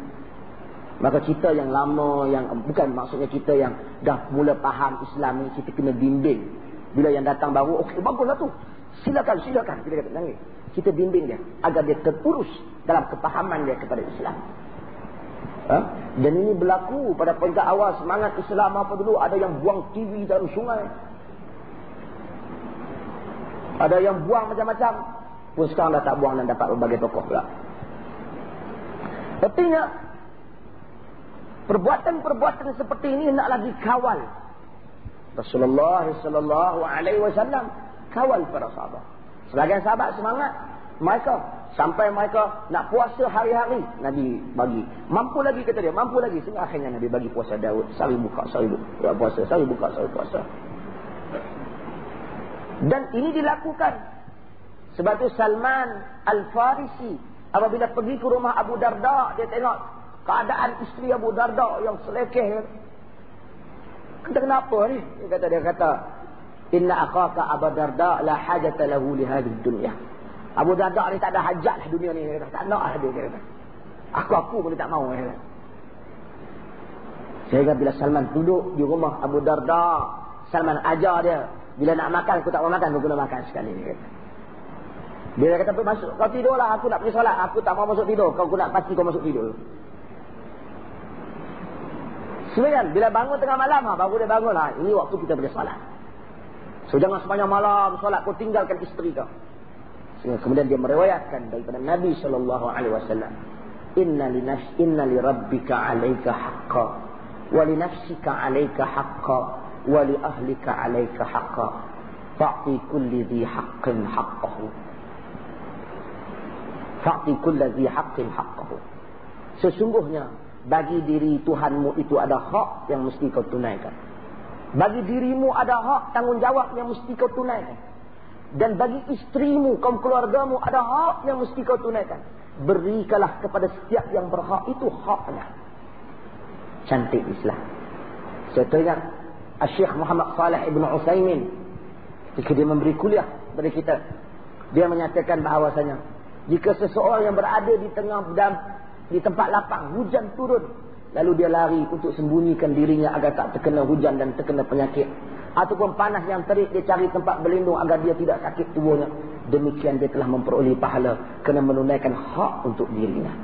S1: Maka kita yang lama, yang bukan maksudnya kita yang dah mula faham Islam ni, kita kena bimbing. Bila yang datang baru, okey, baguslah tu. Silakan. Kita kata nangis. Kita bimbing dia agar dia terurus dalam kepahaman dia kepada Islam. Dan ini berlaku pada peringkat awal semangat Islam apa dulu, ada yang buang TV dalam sungai. Ada yang buang macam-macam. Pun sekarang dah tak buang dan dapat berbagai tokoh pula. Artinya, perbuatan-perbuatan seperti ini hendaklah dikawal. Rasulullah SAW kawal para sahabat. Sebagian sahabat semangat. Sampai mereka nak puasa hari-hari, Nabi bagi. Mampu lagi kata dia, mampu lagi. Sehingga akhirnya Nabi bagi puasa Daud. Sehari buka, sehari puasa. Sehari buka, sehari puasa. Dan ini dilakukan. Sebab itu Salman Al-Farisi, apabila pergi ke rumah Abu Darda, dia tengok keadaan isteri Abu Darda yang selekeh. Kenapa ni? Dia kata, inna akhaka Abu Darda la hajata lahu li hadhihi dunya. Abu Darda ni tak ada hajat lah dunia ni. Dia kata, tak nak lah dia kata. Aku pun tak mau. Sehingga bila Salman duduk di rumah Abu Darda, Salman ajar dia, bila nak makan, aku tak mau makan, aku kena makan sekali. Dia kata, masuk, kau tidurlah, aku nak pergi solat, aku tak mau masuk tidur, kau nak pasti kau masuk tidur. Sebenarnya, bila bangun tengah malam, baru dia bangun, ini waktu kita boleh solat. So, jangan sepanjang malam solat, kau tinggalkan isteri kau. Kemudian dia meriwayatkan daripada Nabi SAW, Inna li rabbika alaika haqqa, wa li nafsika alaika haqqa, wa li ahlika alaika haqqa, fa'ti kulli dhi haqqin haqqahu. Fa'ti kulli dhi haqqin haqqahu. Sesungguhnya bagi diri Tuhanmu itu ada hak yang mesti kau tunaikan. Bagi dirimu ada hak tanggungjawab yang mesti kau tunaikan. Dan bagi isterimu, kaum keluargamu ada hak yang mesti kau tunaikan. Berikanlah kepada setiap yang berhak, itu haknya. Cantik Islam. Saya teringat Syekh Muhammad Saleh Ibn Utsaimin ketika dia memberi kuliah kepada kita, dia menyatakan bahawasanya jika seseorang yang berada di tempat lapang, hujan turun, lalu dia lari untuk sembunyikan dirinya agar tak terkena hujan dan terkena penyakit, ataupun panas yang terik, dia cari tempat berlindung agar dia tidak sakit tubuhnya, demikian dia telah memperoleh pahala kerana menunaikan hak untuk dirinya.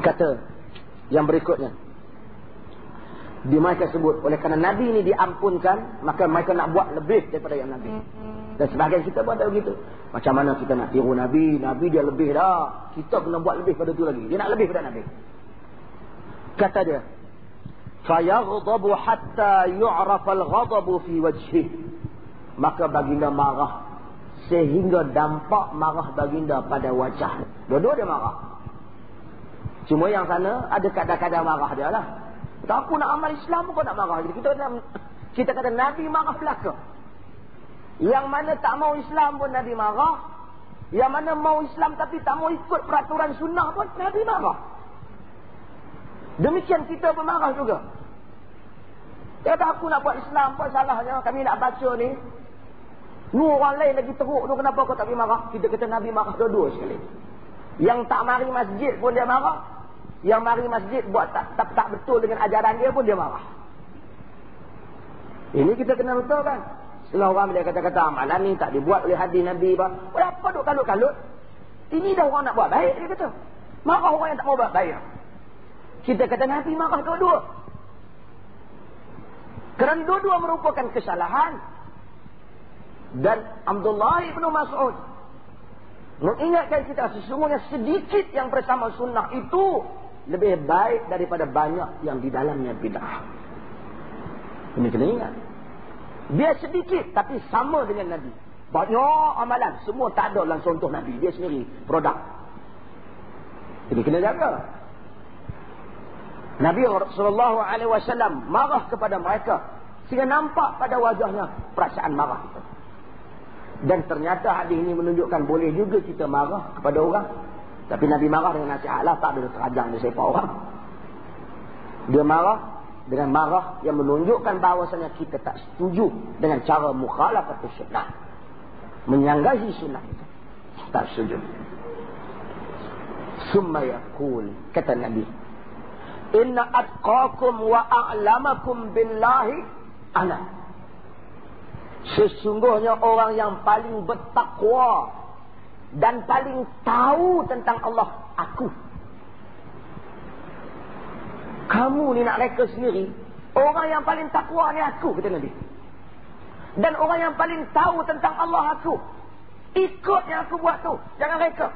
S1: Kata yang berikutnya, di mereka sebut, oleh kerana Nabi ini diampunkan, maka mereka nak buat lebih daripada yang Nabi. Dan sebahagian kita pun ada begitu. Macam mana kita nak tiru Nabi? Nabi dia lebih dah, kita kena buat lebih pada tu lagi. Dia nak lebih pada Nabi. Kata dia, فَيَغْضَبُ حَتَّى يُعْرَفَ الْغَضَبُ فِي وَجْهِهِ. Maka baginda marah sehingga dampak marah baginda pada wajah. Dua-dua dia marah. Cuma yang sana ada kadar-kadar marah dia lah. Tak aku nak amal Islam pun kau nak marah. Kita kata Nabi marah belaka. Yang mana tak mau Islam pun Nabi marah. Yang mana mau Islam tapi tak mau ikut peraturan sunnah pun Nabi marah. Demikian kita pun marah juga. Dia kata aku nak buat Islam, apa salahnya kami nak baca ni. Orang lain lagi teruk tu, kenapa kau tak pergi marah? Kita kata Nabi marah dua-dua sekali. Yang tak mari masjid pun dia marah. Yang mari masjid buat tak betul dengan ajaran dia pun dia marah. Ini kita kena betul kan? Setelah orang dia kata-kata amalan ni tak dibuat oleh hadis Nabi. Apa duk kalut-kalut? Ini dah orang nak buat baik, dia kata. Marah orang yang tak mau buat baik. Kita kata Nabi marah dua-dua. Kerana dua-dua merupakan kesalahan. Dan Abdullah ibn Mas'ud mengingatkan kita sesungguhnya sedikit yang bersama sunnah itu lebih baik daripada banyak yang di dalamnya bid'ah. Ini kena ingat. Dia sedikit tapi sama dengan Nabi. Banyak amalan, semua tak ada dalam contoh Nabi. Dia sendiri produk. Jadi kena jaga. Nabi SAW marah kepada mereka sehingga nampak pada wajahnya perasaan marah itu. Dan ternyata hadis ini menunjukkan boleh juga kita marah kepada orang. Tapi Nabi marah dengan nasihat lah, tak ada terajang di siapa orang. Dia marah dengan marah yang menunjukkan bahawasanya kita tak setuju dengan cara mukhalafatus sunnah, menyanggahi sunnah itu. Tak setuju. Summa yaqul, kata Nabi, inna atqakum wa a'lamakum billahi ana. Sesungguhnya orang yang paling bertakwa dan paling tahu tentang Allah, aku. Kamu ni nak reka sendiri. Orang yang paling takwa ni aku, kata Nabi. Dan orang yang paling tahu tentang Allah, aku. Ikut yang aku buat tu, jangan reka.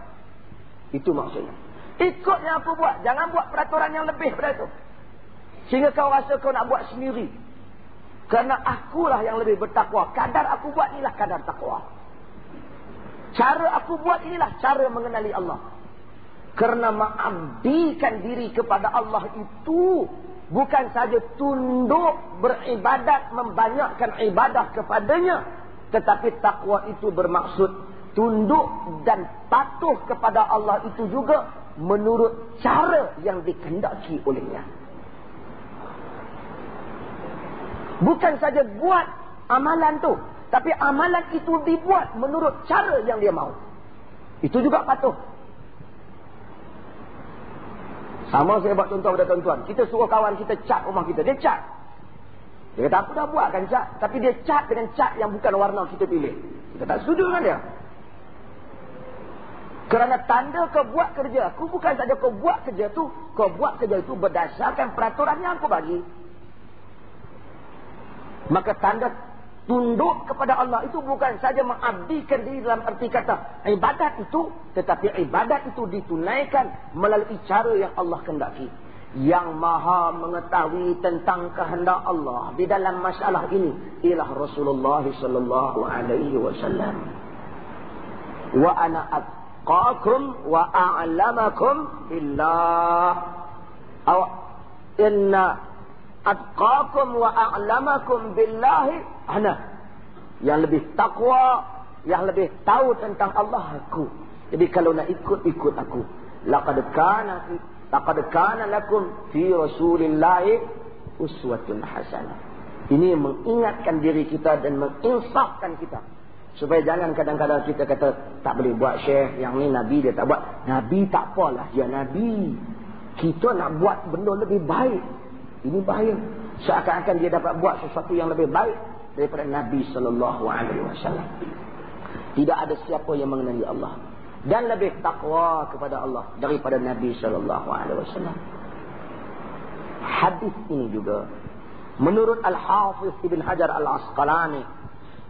S1: Itu maksudnya. Ikut yang aku buat, jangan buat peraturan yang lebih daripada itu. Sehingga kau rasa kau nak buat sendiri. Kerana akulah yang lebih bertakwa. Kadar aku buat inilah kadar takwa. Cara aku buat inilah cara mengenali Allah. Kerana mengabdikan diri kepada Allah itu bukan saja tunduk beribadat, membanyakkan ibadah kepadanya, tetapi takwa itu bermaksud tunduk dan patuh kepada Allah itu juga menurut cara yang dikehendaki olehnya. Bukan saja buat amalan tu, tapi amalan itu dibuat menurut cara yang dia mahu. Itu juga patuh. Sama saya buat contoh pada tuan-tuan. Kita suruh kawan kita cat rumah kita. Dia cat. Dia kata aku dah buatkan cat. Tapi dia cat dengan cat yang bukan warna kita pilih. Kita tak setuju dengan dia. Kerana tanda kau buat kerja aku bukan saja kau buat kerja tu. Kau buat kerja itu berdasarkan peraturan yang aku bagi. Maka tanda tunduk kepada Allah itu bukan saja mengabdikan diri dalam arti kata ibadat itu, tetapi ibadat itu ditunaikan melalui cara yang Allah kehendaki. Yang maha mengetahui tentang kehendak Allah di dalam masalah ini ialah Rasulullah sallallahu alaihi wasallam. Wa ana atqakum wa a'lamakum billah. Aw inna atqakum wa a'lamakum billahi ana. Yang lebih takwa, yang lebih tahu tentang Allah aku. Jadi kalau nak ikut aku. Laqad kana lakum fi Rasulillahi uswatun hasanah. Ini mengingatkan diri kita dan menginsafkan kita. Supaya jangan kadang-kadang kita kata tak boleh buat syekh, yang ni Nabi dia tak buat. Nabi tak apalah, dia Nabi. Kita nak buat benda lebih baik. Ini bahaya. Seakan-akan dia dapat buat sesuatu yang lebih baik daripada Nabi sallallahu alaihi wasallam. Tidak ada siapa yang mengenali Allah dan lebih takwa kepada Allah daripada Nabi sallallahu alaihi wasallam. Hadis ini juga menurut Al-Hafiz Ibn Hajar Al-Asqalani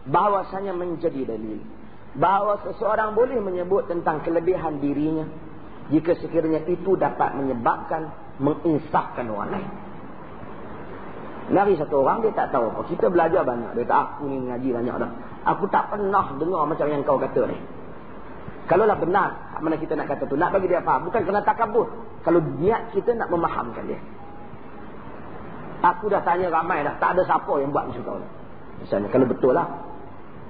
S1: bahawasanya menjadi dalil bahawa seseorang boleh menyebut tentang kelebihan dirinya jika sekiranya itu dapat menyebabkan menginsafkan orang lain. Mari satu orang dia tak tahu apa. Kita belajar banyak. Dia kata aku ni mengaji banyak dah. Aku tak pernah dengar macam yang kau kata ni. Kalaulah benar mana kita nak kata tu, nak bagi dia faham, bukan kena takabur. Kalau niat kita nak memahamkan dia. Aku dah tanya ramai dah, tak ada siapa yang buat macam kau. Misalnya kalau betul lah.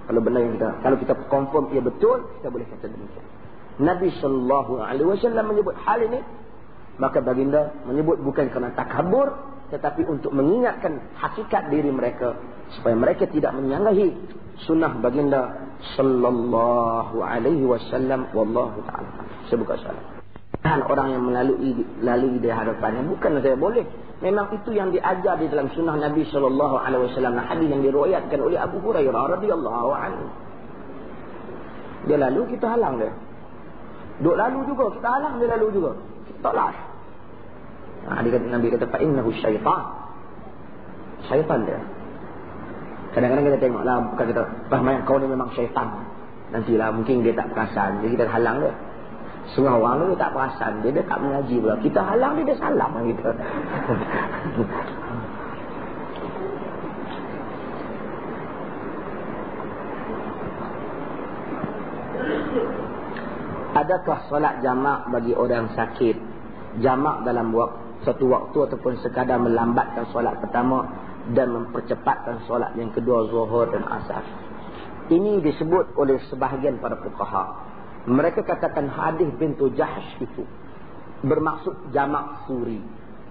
S1: Kalau benar yang kita, kalau kita confirm ia betul, kita boleh kata demikian. Nabi SAW menyebut hal ini, maka baginda menyebut bukan kerana takabur, tetapi untuk mengingatkan hakikat diri mereka supaya mereka tidak menyanggahi sunnah baginda sallallahu alaihi wasallam. Wallahu taala. Saya buka soalan. Dan orang yang melalui di hadapannya bukan saya boleh. Memang itu yang diajar di dalam sunnah Nabi sallallahu alaihi wasallam, hadis yang diriwayatkan oleh Abu Hurairah radhiyallahu anhu. Dia lalu kita halang dia. Duk lalu juga kita halang dia lalu juga. Kita tolak. Nabi kata fa innahu syaitan. Syaitan dia. Kadang-kadang kita tengoklah, bukan kita faham kau ni memang syaitan. Nantilah mungkin dia tak perasan, jadi kita halang dia. Setengah orang dia tak perasan, dia tak mengaji pula. Kita halang dia salam kita. Adakah solat jamak bagi orang sakit? Jamak dalam satu waktu ataupun sekadar melambatkan solat pertama dan mempercepatkan solat yang kedua, zuhur dan asar. Ini disebut oleh sebahagian para fuqaha. Mereka katakan hadis bintu Jahsh itu bermaksud jamak suri,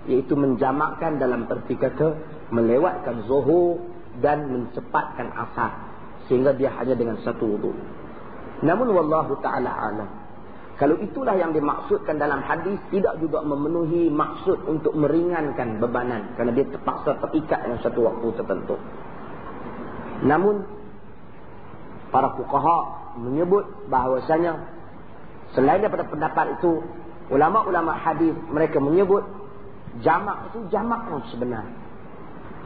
S1: iaitu menjamakkan dalam erti kata melewatkan zuhur dan mencepatkan asar, sehingga dia hanya dengan satu wudu. Namun wallahu ta'ala alam, kalau itulah yang dimaksudkan dalam hadis, tidak juga memenuhi maksud untuk meringankan bebanan, kerana dia terpaksa terikat dengan satu waktu tertentu. Namun para fuqaha menyebut bahawasanya selain daripada pendapat itu, ulama-ulama hadis mereka menyebut jamak itu jamak yang sebenar.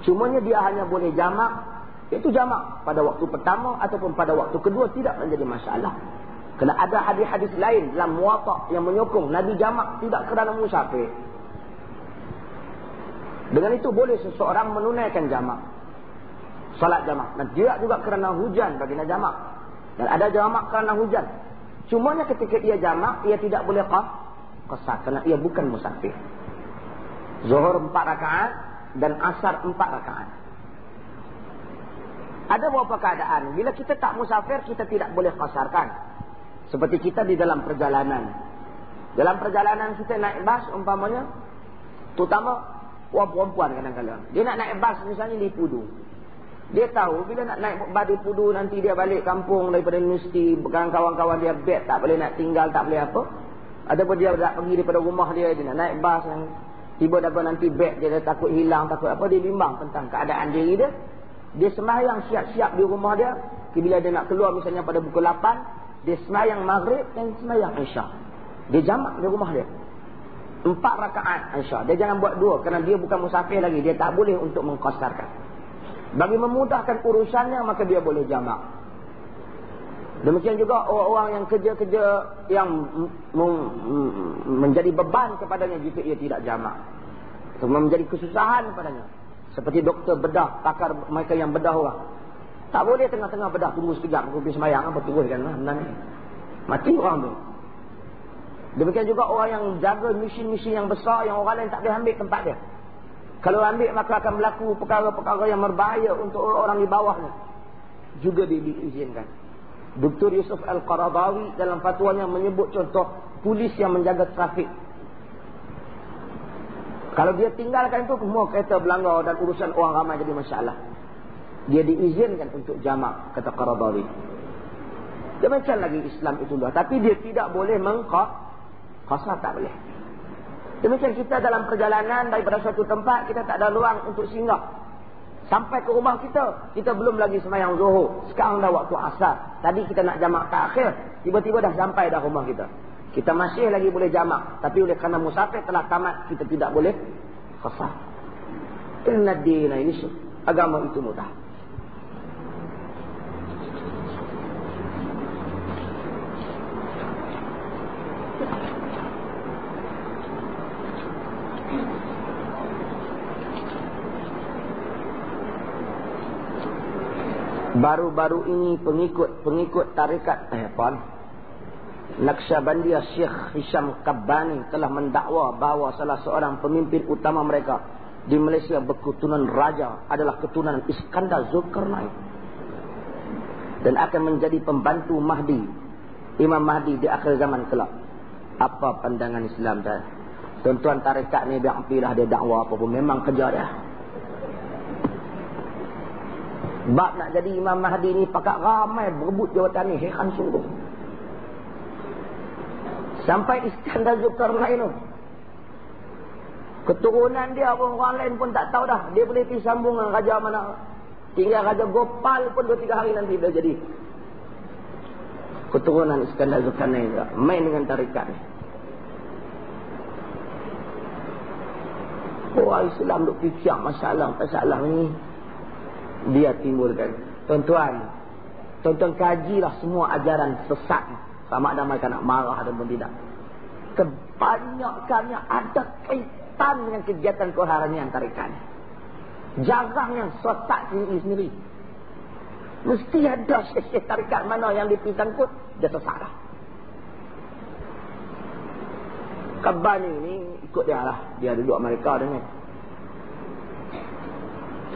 S1: Cumanya dia hanya boleh jamak, iaitu jamak pada waktu pertama ataupun pada waktu kedua, tidak menjadi masalah. Kerana ada hadis-hadis lain dalam Muwatta yang menyokong Nabi jamak tidak kerana musafir. Dengan itu boleh seseorang menunaikan jamak, salat jamak. Dan tidak juga kerana hujan baginda jamak. Dan ada jamak kerana hujan. Cumanya ketika ia jamak, ia tidak boleh qasar kerana ia bukan musafir. Zuhur 4 rakaat dan asar 4 rakaat. Ada beberapa keadaan bila kita tak musafir, kita tidak boleh qasarkan. Seperti kita di dalam perjalanan. Dalam perjalanan kita naik bas umpamanya, terutama perempuan kadang-kadang. Dia nak naik bas misalnya di Pudu. Dia tahu bila nak naik bas di Pudu, nanti dia balik kampung daripada universiti, kawan-kawan dia beg, tak boleh nak tinggal, tak boleh apa. Ataupun dia nak pergi daripada rumah dia nak naik bas yang tiba dapat nanti beg dia takut hilang, takut apa, dia bimbang tentang keadaan diri dia. Dia sembahyang siap-siap di rumah dia. Bila dia nak keluar misalnya pada pukul 8, dia sembahyang maghrib dan sembahyang isyak. Dia jamak di rumah dia 4 rakaat isyak. Dia jangan buat 2 kerana dia bukan musafir lagi. Dia tak boleh untuk mengqasarkan. Bagi memudahkan urusannya, maka dia boleh jamak. Demikian juga orang-orang yang kerja-kerja yang menjadi beban kepadanya jika ia tidak jamak, menjadi kesusahan kepadanya. Seperti doktor bedah, pakar mereka yang bedah orang. Tak boleh tengah-tengah bedah tunggu sekejap, aku pergi sembahyang apa teruskan lah benda ni. Mati orang tu. Demikian juga orang yang jaga mesin-mesin yang besar yang orang lain tak boleh ambil tempat dia. Kalau ambil maka akan berlaku perkara-perkara yang berbahaya untuk orang di bawahnya. Juga diizinkan. Dr. Yusuf Al-Qaradawi dalam fatwanya menyebut contoh polis yang menjaga trafik. Kalau dia tinggalkan itu, semua kereta berlanggar dan urusan orang ramai jadi masalah. Dia diizinkan untuk jamak, kata Qaradawi. Demikian lagi Islam itu lah. Tapi dia tidak boleh qasar, tak boleh. Demikian kita dalam perjalanan daripada suatu tempat, kita tak ada ruang untuk singgah. Sampai ke rumah kita, kita belum lagi sembahyang zuhur. Sekarang dah waktu asar. Tadi kita nak jamak takhir, tiba-tiba dah sampai dah rumah kita. Kita masih lagi boleh jamak, tapi oleh kerana musafir telah tamat, kita tidak boleh qasar. Inna ad-dina yusr. Agama itu mudah. Baru-baru ini pengikut tarekat Naqsyabandiyah Syekh Hisham Qabbani telah mendakwa bahawa salah seorang pemimpin utama mereka di Malaysia berketurunan raja adalah keturunan Iskandar Zulkarnain dan akan menjadi pembantu Mahdi, Imam Mahdi di akhir zaman kelak. Apa pandangan Islam dah? Tuan-tuan tarekat ni biar apilah dia dakwa apa pun, memang kerja dia. Bab nak jadi Imam Mahdi ni pakat ramai berebut jawatan ni, heran sungguh. Sampai Iskandar Zulkarnain tu, keturunan dia pun orang lain pun tak tahu dah. Dia boleh pergi sambung dengan raja mana. Tinggal Raja Gopal pun 2-3 hari nanti boleh jadi keturunan Iskandar Zulkarnain juga. Main dengan tarekat ni. Orang Islam duk fikir masalah ni dia timbulkan. Tuan-tuan kajilah semua ajaran sesat, sama ada mereka nak marah ataupun tidak. Kebanyakannya ada kaitan dengan kegiatan kerohanian tarekat. Jarang yang sesat sendiri. Mesti ada syekh tarekat mana yang dipitangkut dia sesat lah. Qabbani ni ikut dia lah. Dia duduk Amerika dengan.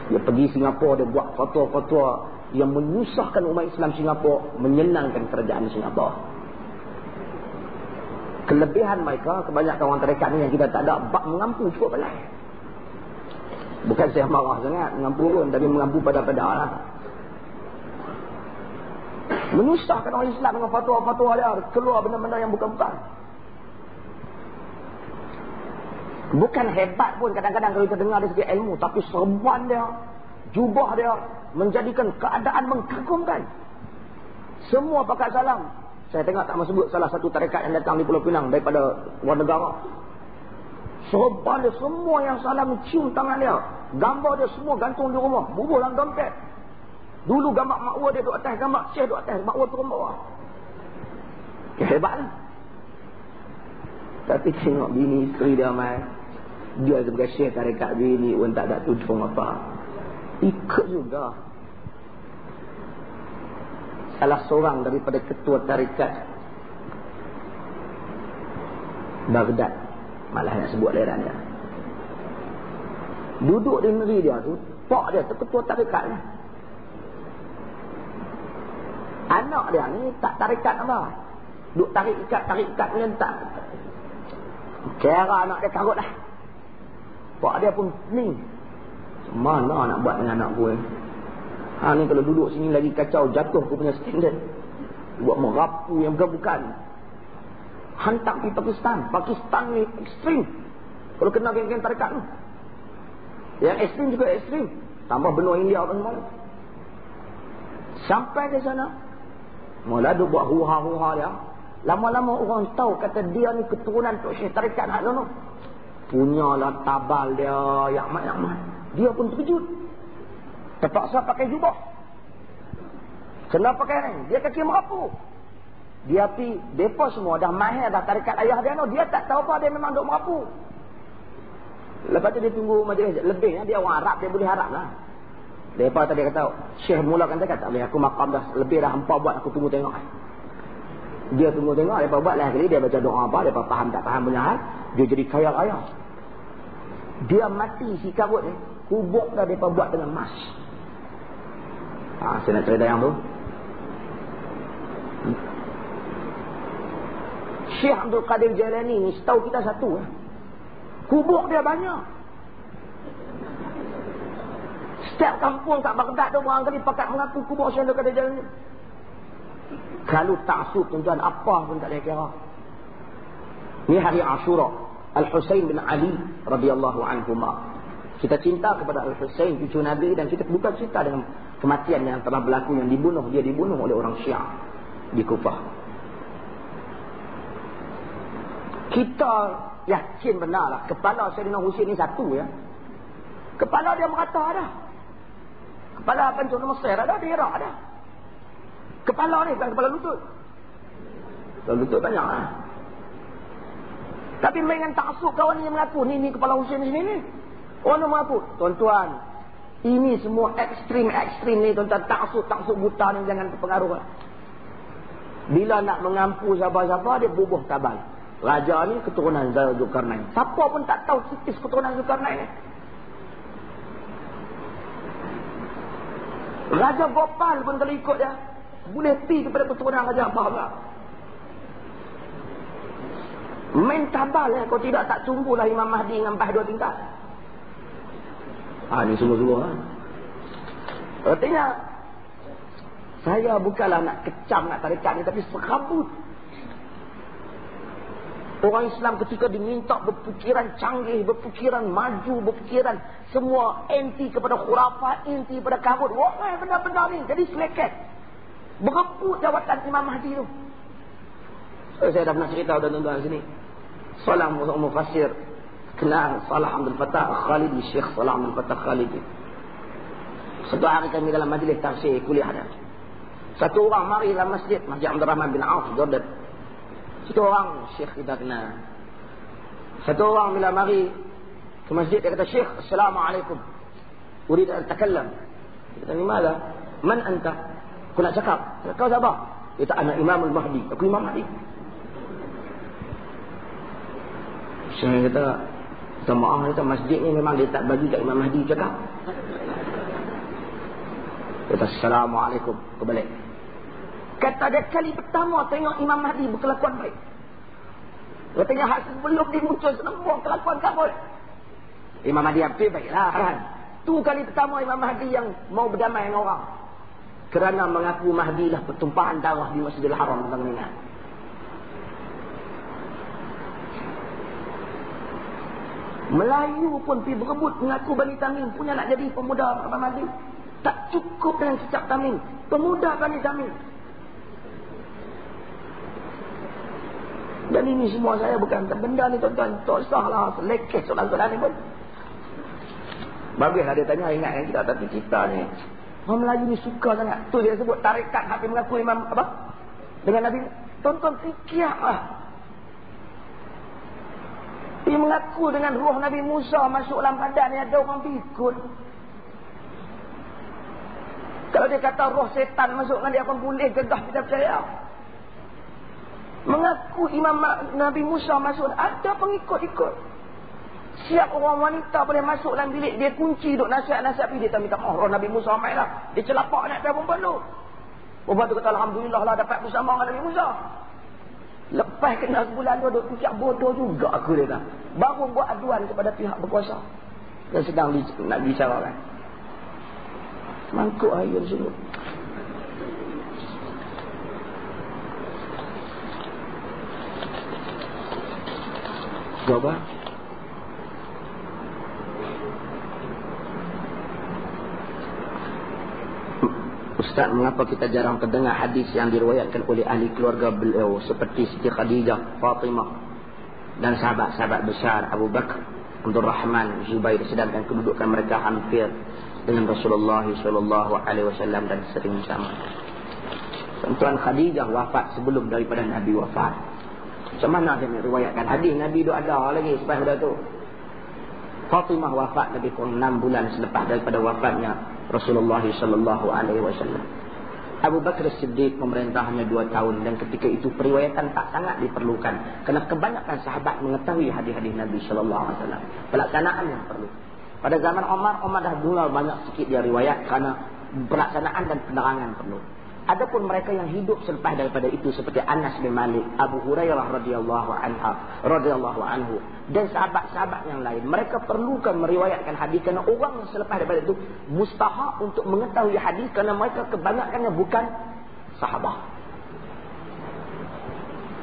S1: Dia pergi Singapura, dia buat fatwa-fatwa yang menyusahkan umat Islam Singapura, menyenangkan kerajaan Singapura. Kelebihan mereka, kebanyakan orang tarekat ni yang kita tak ada, bak mengampu cukup balai. Bukan saya marah sangat, mengampu pun, tapi mengampu pada-pada lah. Menyusahkan orang Islam dengan fatwa-fatwa dia, keluar benda-benda yang bukan-bukan. Bukan hebat pun kadang-kadang kalau kita dengar dari segi ilmu, tapi serban dia, jubah dia menjadikan keadaan mengkagumkan. Semua pakat salam. Saya tengok tak sebut salah satu tarekat yang datang di Pulau Pinang daripada luar negara. Serban dia semua yang salam cium tangan dia. Gambar dia semua gantung di rumah, bubuh dalam dompet. Dulu gambar makwa dia duduk atas, gambar syekh duduk atas, makwa turun bawah. Hebatlah. Tapi tengok bini isteri dia mai, dia sebagai syekh tarekat bini pun tak ada tudung apa. Ikut juga. Salah seorang daripada ketua tarekat Baghdad, malah nak sebut daerah dia, duduk di negeri dia tu, pak dia tu ketua tarekat ni. Anak dia ni tak tarekat apa, duk tarik ikat ni tak. Kira anak dia karut lah. Pak dia pun ni, mana nak buat dengan anak gue? Ni kalau duduk sini lagi kacau, jatuh aku punya standard. Buat merapu yang bukan-bukan. Hantar pergi Pakistan. Pakistan ni ekstrim. Kalau kena geng-geng tarekat ni, yang ekstrim juga ekstrim. Tambah benua India pun semua. Sampai ke sana, mula dia buat huha-huha dia. Lama-lama orang tahu kata dia ni keturunan Tok Syekh tarekat hak dulu. Punyalah tabal dia yang mat. Dia pun terkejut. Terpaksa pakai jubah. Kenapa pakai ni? Dia kaki merapu. Dia pergi, mereka semua dah mahir dah tarekat ayah dia no. Dia tak tahu apa, dia memang duk merapu. Lepas tu dia tunggu majlis. Lebihnya dia orang Arab, dia boleh harap lah. Mereka tadi kata, Syekh mulakan cakap, tak boleh, aku makam dah lebih dah hampa buat, aku tunggu tengok. Dia tunggu tengok, mereka buat lah kali, dia baca doa apa, mereka faham tak faham punya hal, dia jadi kaya raya. Dia mati si kabut ni, kubur dah mereka buat dengan emas. Saya nak cerita yang tu. Syekh Abdul Qadir Jailani ni setahu kita satu. Kubur dia banyak. Setiap kampung kat Baghdad tu barangkali pakat mengaku kubur Syekh Abdul Qadir Jailani. Kalau taksub tuan-tuan, apa pun tak boleh kira. Ni hari Ashura, Al-Husain bin Ali radhiyallahu anhuma. Kita cinta kepada Al-Husain, cucu Nabi, dan kita bukan cinta dengan kematian yang telah berlaku, yang dibunuh. Dia dibunuh oleh orang Syiah di Kufah. Kita yakin benarlah kepala Sayyidina Husain ni satu ya. Kepala dia merata dah. Kepala pancung Mesir ada, di Iraq ada. Kepala ni bukan kepala lutut. Kepala lutut banyak lah. Tapi dengan taksub kawan ni mengaku ni kepala Husain di sini ni. Orang nak mengaku, tuan-tuan, Ini semua ekstrim ni tuan-tuan. Taksub buta ni jangan terpengaruh. Bila nak mengampu siapa-siapa, dia bubuh tabal. Raja ni keturunan Zulkarnain. Siapa pun tak tahu tipis keturunan Zulkarnain ni. Raja Gopal pun kalau ikut dia, boleh pergi kepada keturunan Raja Bahra. Main tabal kalau tidak tak tunggulah Imam Mahdi dengan bah 2 tingkat. Ni sungguh-sungguh. Artinya, saya bukanlah nak kecam, nak tarikat ni, tapi serabut. Orang Islam ketika diminta berfikiran canggih, berfikiran maju, berfikiran semua anti kepada khurafat, anti kepada kabut. Wahai benda-benda ni, jadi seleket. Berebut jawatan Imam Mahdi tu. Saya dah pernah cerita dah tuan-tuan sini. Salah mufassir kenal Salah Abdul Fattah Khalidi, Syekh Salah Abdul Fattah Khalidi. Satu hari kami dalam majlis tafsir kuliah dia. Satu orang mari dalam masjid Abdul Rahman bin Auf Jordan. Satu orang Syekh kita kenal. Satu orang bila mari ke masjid dia kata, Syekh, Assalamualaikum. Urid al-takallam. Dia kata, ni malah? Man anta? Aku nak cakap. Kau siapa? Dia kata, anak Imam al-Mahdi. Aku Imam Mahdi. Syekh kata maaf, kata masjid ni memang dia tak bagi kat Imam Mahdi cakap. Dia kata, Assalamualaikum. Aku balik. Kata dia kali pertama tengok Imam Mahdi berkelakuan baik. Katanya hak sebelum dia muncul semua kelakuan kabut. Imam Mahdi apa baiklah kan. Tu kali pertama Imam Mahdi yang mau berdamai dengan orang. Kerana mengaku Mahdi lah pertumpahan darah di Masjidil Haram tentang ini. Melayu pun pergi berebut mengaku Bani Tamim punya nak jadi pemuda Imam Mahdi. Tak cukup dengan kicap Tamim. Pemuda Bani Tamim. Dan ini semua saya bukan benda ni tuan-tuan. Tak sahlah. Selekeh soalan-soalan ni pun. Baguslah dia tanya, ingat yang kita. Tapi kita ni, orang Melayu ni suka sangat. Tu dia sebut tarikat hati mengaku Imam apa? Dengan Nabi. Tuan-tuan fikirlah. Dia mengaku dengan roh Nabi Musa masuk dalam badan ni ada orang pikun. Kalau dia kata roh setan masuk dengan dia akan boleh gegah kita percaya. Mengaku Imam Nabi Musa masuk, ada pengikut-ikut. Siap orang wanita boleh masuk dalam bilik, dia kunci duk nasihat-nasihat dia tak minta maaf. Roh Nabi Musa mai lah. Dia celapak nak perempuan tu. Perempuan tu kata alhamdulillah lah dapat bersama dengan Nabi Musa. Lepas kena sebulan tu duk fikir bodoh juga aku dia kata. Baru buat aduan kepada pihak berkuasa. Dan sedang nak bicarakan. Mangkuk air sini. Jawab. Ustaz, mengapa kita jarang terdengar hadis yang diriwayatkan oleh ahli keluarga beliau seperti Siti Khadijah, Fatimah dan sahabat-sahabat besar Abu Bakar, Abdul Rahman, Zubair, sedangkan kedudukan mereka hampir dengan Rasulullah SAW dan sering sama. Tuan Khadijah wafat sebelum daripada Nabi wafat. Macam mana dia meriwayatkan hadis Nabi itu ada lagi selepas pada tu. Fatimah wafat lebih kurang 6 bulan selepas daripada wafatnya Rasulullah SAW. Abu Bakar Siddiq pemerintahnya 2 tahun dan ketika itu periwayatan tak sangat diperlukan kerana kebanyakan sahabat mengetahui hadis-hadis Nabi SAW. Pelaksanaan yang perlu. Pada zaman Umar dah mula banyak sikit dia riwayat kerana pelaksanaan dan penerangan perlu. Adapun mereka yang hidup selepas daripada itu seperti Anas bin Malik, Abu Hurairah radhiyallahu anhu dan sahabat-sahabat yang lain, mereka perlukan meriwayatkan hadis kerana orang yang selepas daripada itu mustahak untuk mengetahui hadis kerana mereka kebanyakannya bukan sahabat.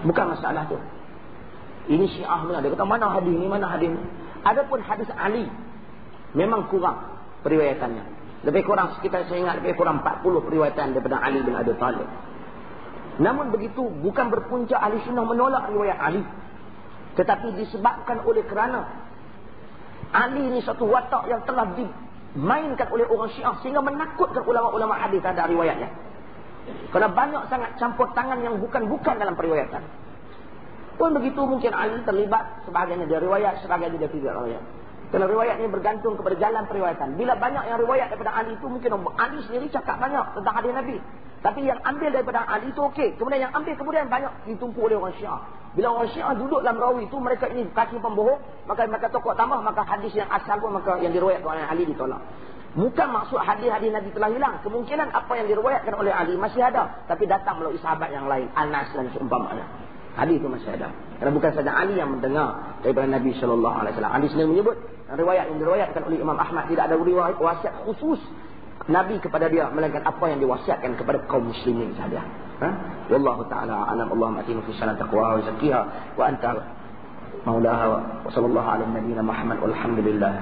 S1: Bukan masalah tu. Ini Syiah pula dia kata mana hadis ni, mana hadis ni. Adapun hadis Ali memang kurang periwayatannya. Lebih kurang sekitar saya ingat lebih kurang 40 periwayatan daripada Ali bin Abi Talib. Namun begitu bukan berpunca ahli sunnah menolak riwayat Ali. Tetapi disebabkan oleh kerana Ali ni satu watak yang telah dimainkan oleh orang Syiah sehingga menakutkan ulama-ulama hadis terhadap riwayatnya. Kerana banyak sangat campur tangan yang bukan-bukan dalam periwayatan. Pun begitu mungkin Ali terlibat sebahagiannya dia riwayat, sebahagiannya dia tidak riwayat. Kerana riwayat ini bergantung kepada jalan periwayatan. Bila banyak yang riwayat daripada Ali itu, mungkin Ali sendiri cakap banyak tentang hadis Nabi. Tapi yang ambil daripada Ali itu okey. Kemudian yang ambil kemudian banyak ditumpuk oleh orang Syiah. Bila orang Syiah duduk dalam rawi itu, mereka ini kaki pembohong, maka mereka tokok tambah, maka hadis yang asal pun, maka yang diriwayatkan oleh Ali ditolak. Bukan maksud hadis-hadis Nabi telah hilang. Kemungkinan apa yang diriwayatkan oleh Ali masih ada, tapi datang melalui sahabat yang lain, Anas dan seumpamanya. Hadis itu masih ada. Kerana bukan saja Ali yang mendengar daripada Nabi SAW. Ali sendiri menyebut, riwayat yang diriwayatkan oleh Imam Ahmad, tidak ada riwayat wasiat khusus Nabi kepada dia, melainkan apa yang diwasiatkan kepada kaum muslimin sahaja. Wallahu ta'ala alam. Allahumma atina fi sana taqwa wa zakkiha wa anta maulaha wa sallallahu ala nabiyyina Muhammad walhamdulillah.